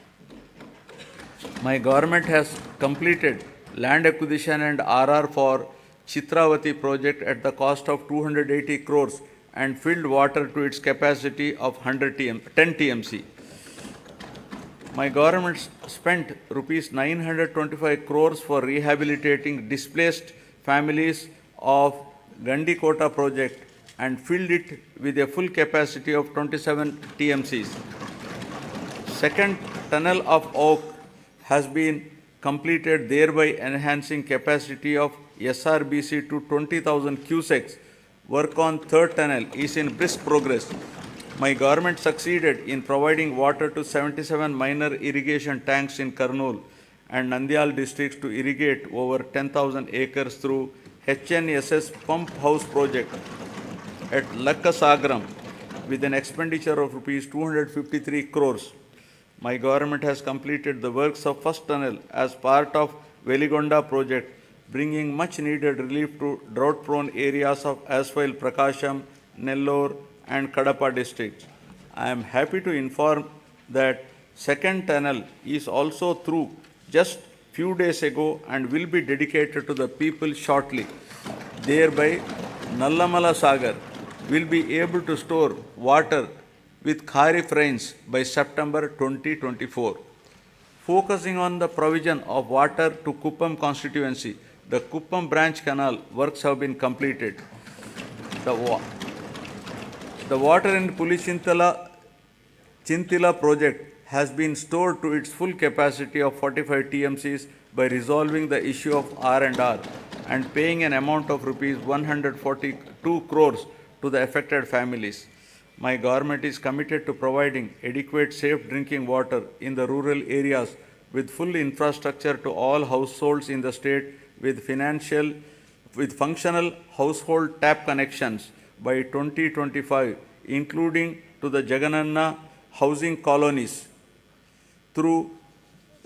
Speaker 3: My government has completed land acquisition and RR for Chitravati project at the cost of 280 crores and filled water to its capacity of 10 TMC. My government spent rupees 925 crores for rehabilitating displaced families of Gandikota project and filled it with a full capacity of 27 TMCs. Second tunnel of Oak has been completed, thereby enhancing capacity of SRBC to 20,000 cusecs. Work on third tunnel is in brisk progress. My government succeeded in providing water to 77 minor irrigation tanks in Kurnool and Nandyal districts to irrigate over 10,000 acres through HNSS pump house project at Lakkasagaram with an expenditure of rupees 253 crores. My government has completed the works of first tunnel as part of Veligonda project, bringing much needed relief to drought-prone areas of Aswile, Prakasham, Nellore and Kadapa districts. I am happy to inform that second tunnel is also through just few days ago and will be dedicated to the people shortly. Thereby, Nallamala Sagar will be able to store water with Kharif rains by September 2024. Focusing on the provision of water to Kuppam constituency, the Kuppam branch canal works have been completed. The water in Pulichintala Chintila project has been stored to its full capacity of 45 TMCs by resolving the issue of R&R and paying an amount of rupees 142 crores to the affected families. My government is committed to providing adequate safe drinking water in the rural areas with full infrastructure to all households in the state with functional household tap connections by 2025, including to the Jagananna housing colonies through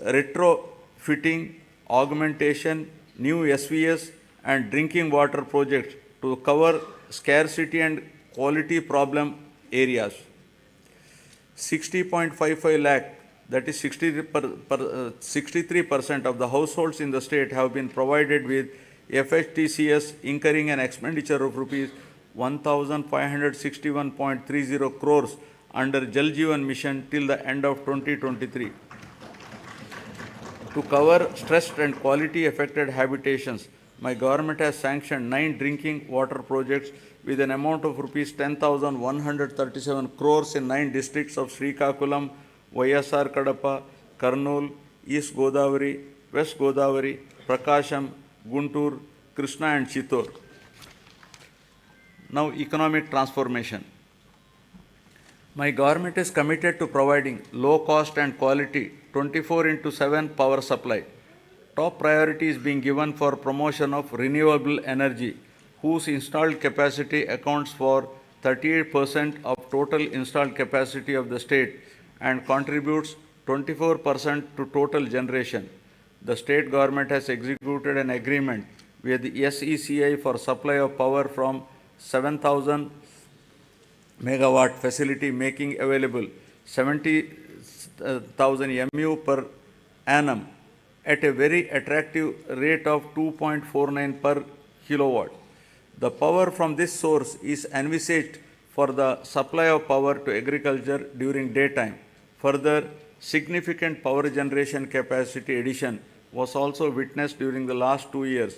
Speaker 3: retrofitting, augmentation, new SVS and drinking water projects to cover scarcity and quality problem areas. 60.55 lakh, that is 63% of the households in the state have been provided with FHTCS, incurring an expenditure of rupees 1,561.30 crores under Jal Jeevan Mission till the end of 2023. To cover stressed and quality affected habitations, my government has sanctioned 9 drinking water projects with an amount of rupees 10,137 crores in 9 districts of Srikakulam, YSR Kadapa, Kurnool, East Godavari, West Godavari, Prakasham, Guntur, Krishna and Chittor. Now, economic transformation. My government is committed to providing low cost and quality 24/7 power supply. Top priority is being given for promotion of renewable energy, whose installed capacity accounts for 38% of total installed capacity of the state and contributes 24% to total generation. The state government has executed an agreement with the SECI for supply of power from 7,000 megawatt facility, making available 70,000 MU per annum at a very attractive rate of 2.49 per kilowatt. The power from this source is envisaged for the supply of power to agriculture during daytime. Further, significant power generation capacity addition was also witnessed during the last 2 years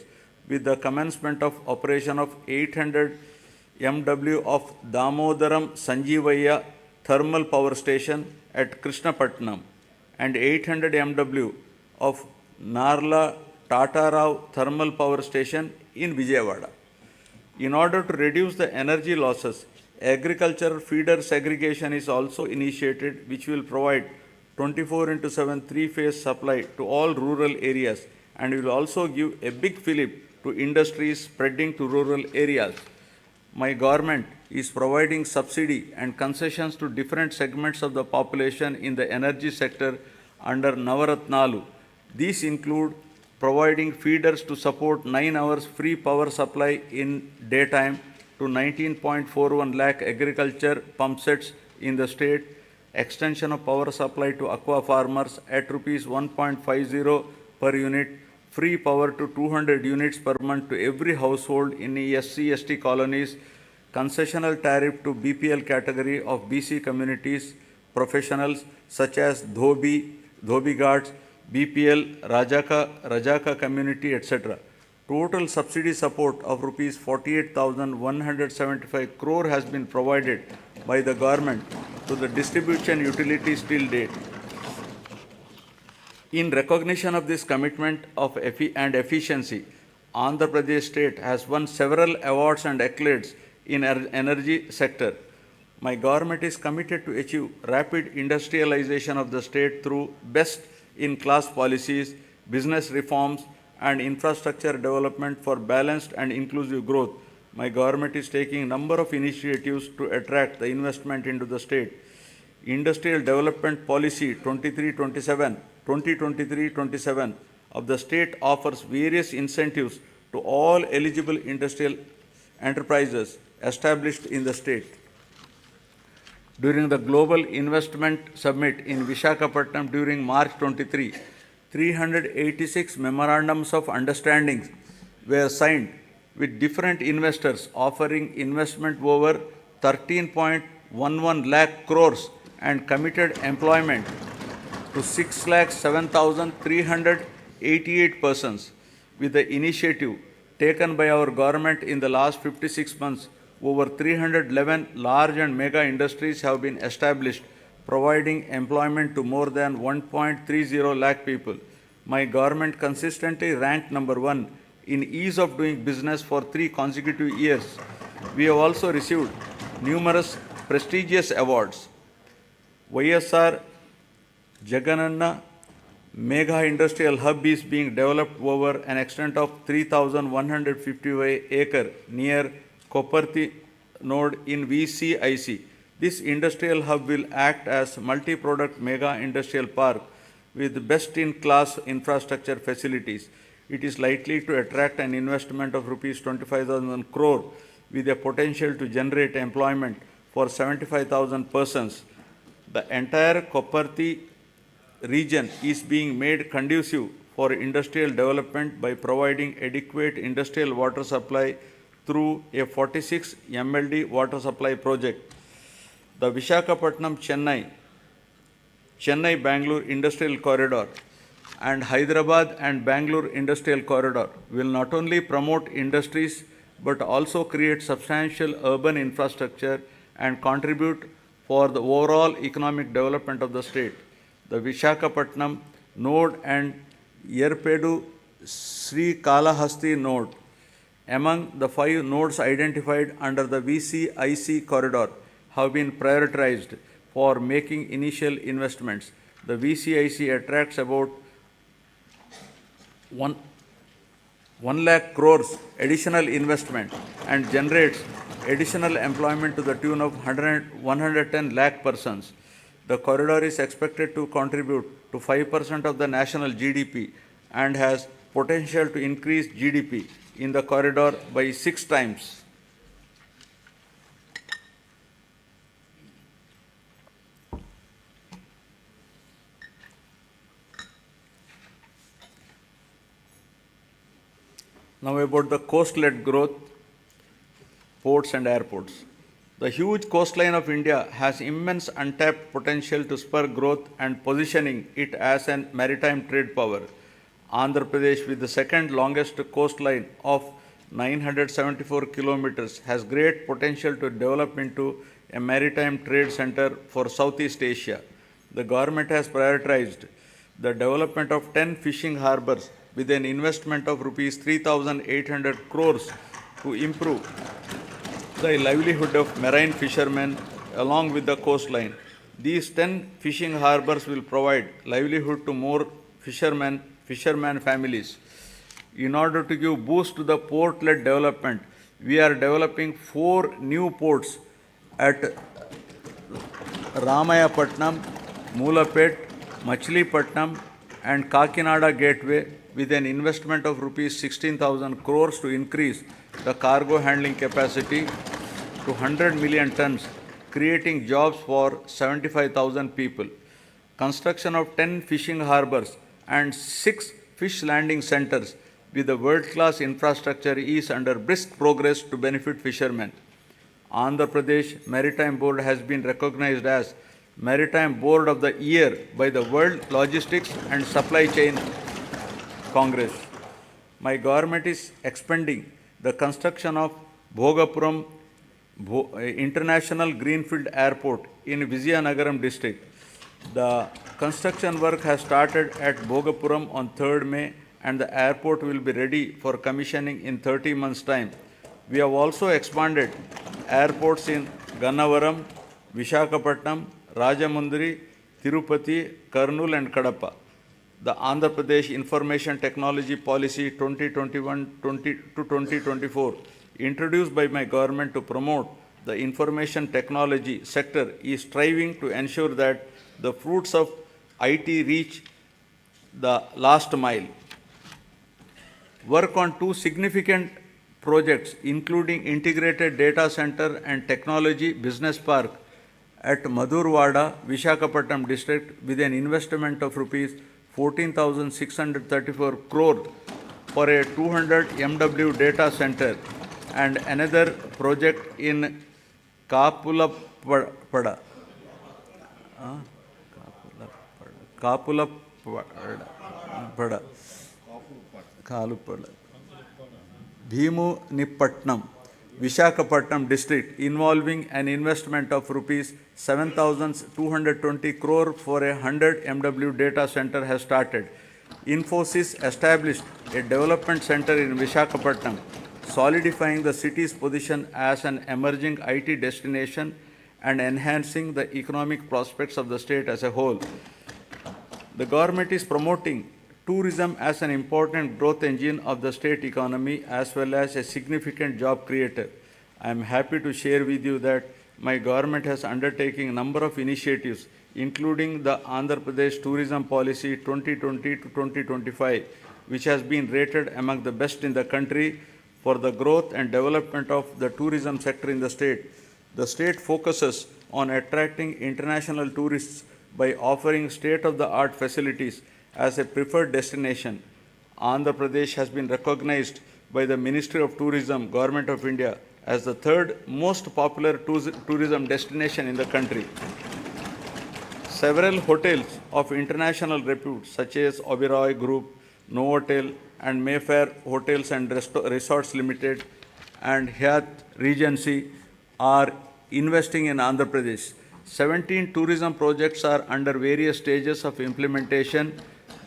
Speaker 3: with the commencement of operation of 800 MW of Damodaram Sanjeevaya thermal power station at Krishnapatnam and 800 MW of Narla Tatarao thermal power station in Vijayawada. In order to reduce the energy losses, agricultural feeder segregation is also initiated, which will provide 24/7 3-phase supply to all rural areas and will also give a big fillip to industries spreading to rural areas. My government is providing subsidy and concessions to different segments of the population in the energy sector under Navaratnalu. These include providing feeders to support 9 hours free power supply in daytime to 19.41 lakh agriculture pump sets in the state, extension of power supply to aqua farmers at rupees 1.50 per unit, free power to 200 units per month to every household in SC/ST colonies, concessional tariff to BPL category of BC communities, professionals such as Dhobi guards, BPL, Rajaka community, etc. Total subsidy support of rupees 48,175 crore has been provided by the government to the distribution utilities till date. In recognition of this commitment of and efficiency, Andhra Pradesh state has won several awards and accolades in energy sector. My government is committed to achieve rapid industrialization of the state through best-in-class policies, business reforms, and infrastructure development for balanced and inclusive growth. My government is taking a number of initiatives to attract the investment into the state. Industrial Development Policy 2023-27 of the state offers various incentives to all eligible industrial enterprises established in the state. During the Global Investment Summit in Visakhapatnam during March 23, 386 memorandums of understanding were signed with different investors offering investment over 13.11 lakh crores and committed employment to 6,07,388 persons. With the initiative taken by our government in the last 56 months, over 311 large and mega industries have been established, providing employment to more than 1.30 lakh people. My government consistently ranked number 1 in ease of doing business for 3 consecutive years. We have also received numerous prestigious awards. YSR Jagananna Mega Industrial Hub is being developed over an extent of 3,155 acres near Koparthi node in VCIC. This industrial hub will act as multi-product mega industrial park with best-in-class infrastructure facilities. It is likely to attract an investment of rupees 25,000 crore with a potential to generate employment for 75,000 persons. The entire Koparthi region is being made conducive for industrial development by providing adequate industrial water supply through a 46 MLD water supply project. The Chennai-Bangalore Industrial Corridor and Hyderabad and Bangalore Industrial Corridor will not only promote industries but also create substantial urban infrastructure and contribute for the overall economic development of the state. The Visakhapatnam node and Yerpedu Sri Kalahasti node, among the 5 nodes identified under the VCIC corridor, have been prioritized for making initial investments. The VCIC attracts about 1 lakh crores additional investment and generates additional employment to the tune of 110 lakh persons. The corridor is expected to contribute to 5% of the national GDP and has potential to increase GDP in the corridor by 6 times. Now about the coast-led growth, ports and airports. The huge coastline of India has immense untapped potential to spur growth and positioning it as a maritime trade power. Andhra Pradesh, with the second longest coastline of 974 kilometers, has great potential to develop into a maritime trade center for Southeast Asia. The government has prioritized the development of 10 fishing harbors with an investment of rupees 3,800 crores to improve the livelihood of marine fishermen along with the coastline. These 10 fishing harbors will provide livelihood to more fishermen families. In order to give boost to the port-led development, we are developing 4 new ports at Ramayapatnam, Moolapet, Machilipatnam and Kakinada Gateway with an investment of rupees 16,000 crores to increase the cargo handling capacity to 100 million tons, creating jobs for 75,000 people. Construction of 10 fishing harbors and 6 fish landing centers with a world-class infrastructure is under brisk progress to benefit fishermen. Andhra Pradesh Maritime Board has been recognized as Maritime Board of the Year by the World Logistics and Supply Chain Congress. My government is expanding the construction of Bhogapuram International Greenfield Airport in Vizianagaram district. The construction work has started at Bhogapuram on 3rd May and the airport will be ready for commissioning in 30 months' time. We have also expanded airports in Gannavaram, Vishakhapatnam, Rajamundry, Tirupati, Kurnool and Kadapa. The Andhra Pradesh Information Technology Policy 2021 to 2024, introduced by my government to promote the information technology sector, is striving to ensure that the fruits of IT reach the last mile. Work on 2 significant projects, including integrated data center and technology business park at Madhurwada, Vishakhapatnam district, with an investment of rupees 14,634 crore for a 200 MW data center, and another project in Kapulapada, Bhimunipatnam, Vishakhapatnam district, involving an investment of rupees 7,220 crore for a 100 MW data center has started. Infosys established a development center in Vishakhapatnam, solidifying the city's position as an emerging IT destination and enhancing the economic prospects of the state as a whole. The government is promoting tourism as an important growth engine of the state economy as well as a significant job creator. I am happy to share with you that my government has undertaken a number of initiatives, including the Andhra Pradesh Tourism Policy 2020 to 2025, which has been rated among the best in the country for the growth and development of the tourism sector in the state. The state focuses on attracting international tourists by offering state-of-the-art facilities as a preferred destination. Andhra Pradesh has been recognized by the Ministry of Tourism, Government of India, as the 3rd most popular tourism destination in the country. Several hotels of international repute, such as Oberoi Group, Novotel, and Mayfair Hotels and Resorts Limited, and Hyatt Regency, are investing in Andhra Pradesh. 17 tourism projects are under various stages of implementation,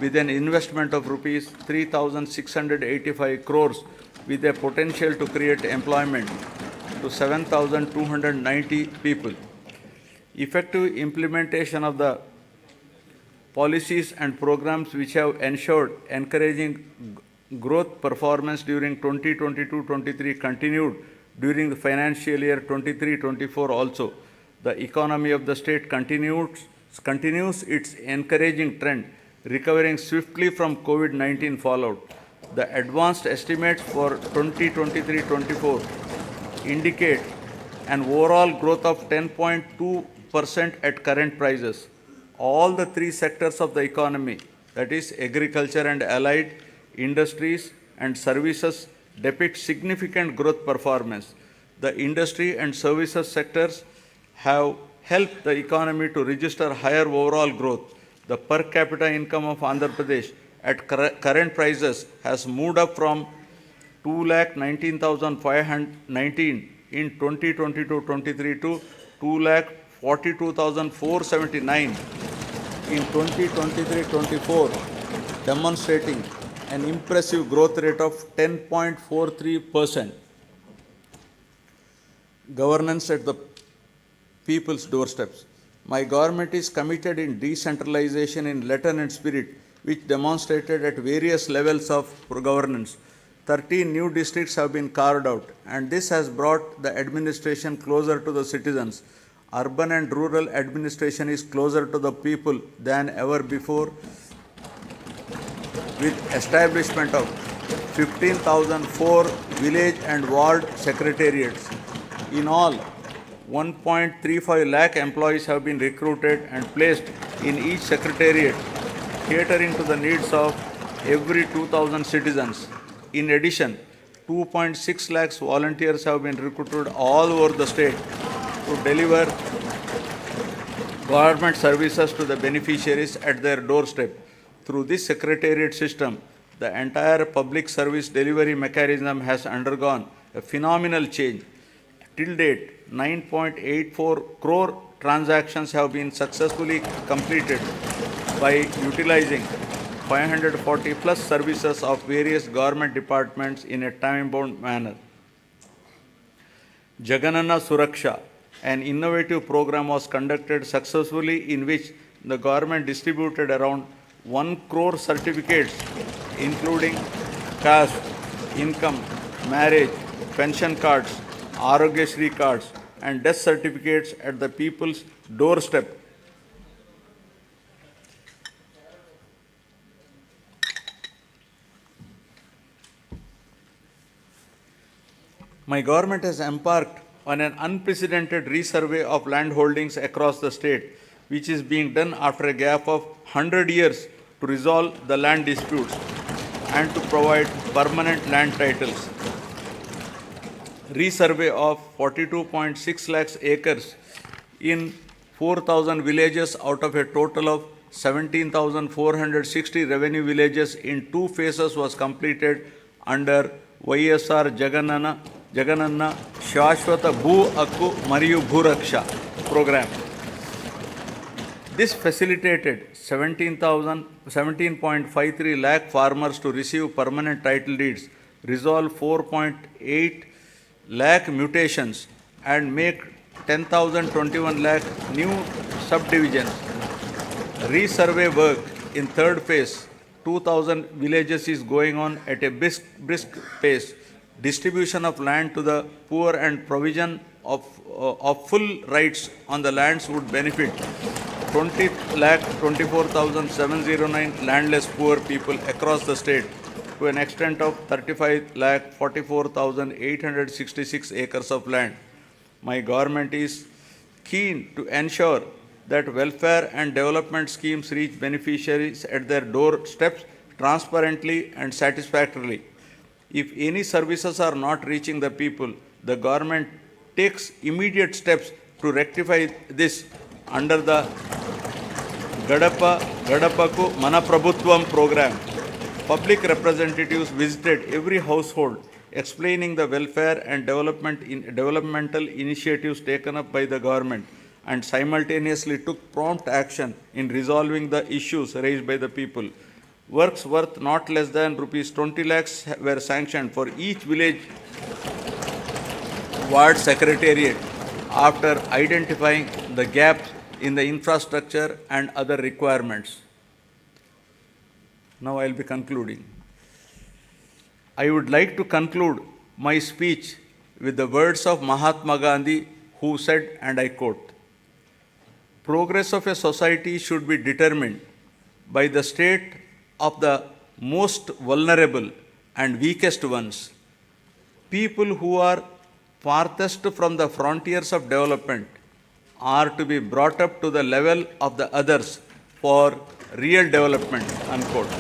Speaker 3: with an investment of rupees 3,685 crores, with a potential to create employment to 7,290 people. Effective implementation of the policies and programs which have ensured encouraging growth performance during 2022-23 continued during the financial year 23-24 also. The economy of the state continues its encouraging trend, recovering swiftly from COVID-19 fallout. The advanced estimates for 2023-24 indicate an overall growth of 10.2% at current prices. All the 3 sectors of the economy, that is agriculture and allied, industries and services, depict significant growth performance. The industry and services sectors have helped the economy to register higher overall growth. The per capita income of Andhra Pradesh at current prices has moved up from 2,19,519 in 2022-23 to 2,42,479 in 2023-24, demonstrating an impressive growth rate of 10.43%. Governance at the people's doorsteps. My government is committed in decentralization in letter and spirit, which demonstrated at various levels of governance. 13 new districts have been carved out, and this has brought the administration closer to the citizens. Urban and rural administration is closer to the people than ever before, with establishment of 15,004 village and ward secretariats. In all, 1.35 lakh employees have been recruited and placed in each secretariat, catering to the needs of every 2,000 citizens. In addition, 2.6 lakhs volunteers have been recruited all over the state to deliver government services to the beneficiaries at their doorstep. Through this secretariat system, the entire public service delivery mechanism has undergone a phenomenal change. Till date, 9.84 crore transactions have been successfully completed by utilizing 540 plus services of various government departments in a time-bound manner. Jagananna Suraksha, an innovative program, was conducted successfully in which the government distributed around 1 crore certificates including caste, income, marriage, pension cards, Arogyasri cards and death certificates at the people's doorstep. My government has embarked on an unprecedented resurvey of land holdings across the state, which is being done after a gap of 100 years to resolve the land disputes and to provide permanent land titles. Resurvey of 42.6 lakhs acres in 4,000 villages out of a total of 17,460 revenue villages in 2 phases was completed under YSR Jagananna Shashwata Bhu Akku Mariyu Bhuraksha program. This facilitated 17.53 lakh farmers to receive permanent title deeds, resolve 4.8 lakh mutations and make 10,021 lakh new subdivisions. Resurvey work in third phase, 2,000 villages is going on at a brisk pace. Distribution of land to the poor and provision of full rights on the lands would benefit 20,24,709 landless poor people across the state to an extent of 35,44,866 acres of land. My government is keen to ensure that welfare and development schemes reach beneficiaries at their doorsteps transparently and satisfactorily. If any services are not reaching the people, the government takes immediate steps to rectify this under the Gadapaku Manaprabhutvam program. Public representatives visited every household, explaining the welfare and developmental initiatives taken up by the government, and simultaneously took prompt action in resolving the issues raised by the people. Works worth not less than rupees 20 lakhs were sanctioned for each village ward secretariat after identifying the gaps in the infrastructure and other requirements. Now I will be concluding. I would like to conclude my speech with the words of Mahatma Gandhi, who said, and I quote, "Progress of a society should be determined by the state of the most vulnerable and weakest ones. People who are farthest from the frontiers of development are to be brought up to the level of the others for real development," unquote.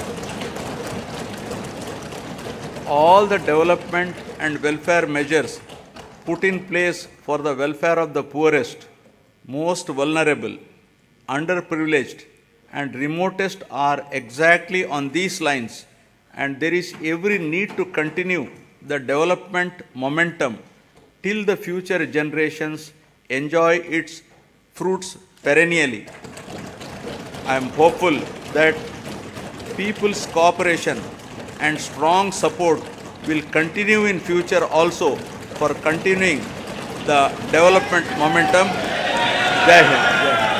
Speaker 3: All the development and welfare measures put in place for the welfare of the poorest, most vulnerable, underprivileged, and remotest are exactly on these lines, and there is every need to continue the development momentum till the future generations enjoy its fruits perennially. I am hopeful that people's cooperation and strong support will continue in future also for continuing the development momentum. Jai Hind. Jai Hind.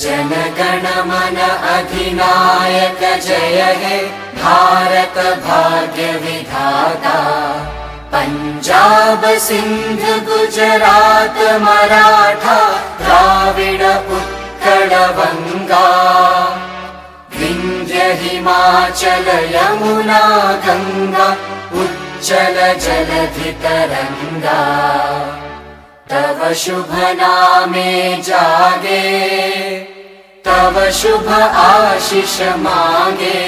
Speaker 2: जनगण मन अधिनायक जय हे भारत भाग्य विधाता पंजाब सिंध गुजरात मराठा द्राविड उत्कल बंगा विंध्य हिमाचल यमुना गंगा उच्चल जलधि तरंगा तव शुभ नामे जागे तव शुभ आशीष मांगे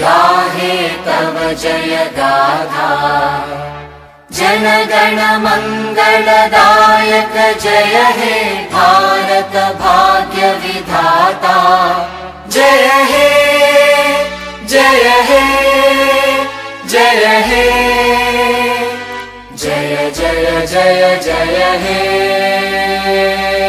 Speaker 2: गाहे तव जय गाथा जनगण मंगलदायक जय हे भारत भाग्य विधाता जय हे जय हे जय हे जय जय जय जय हे।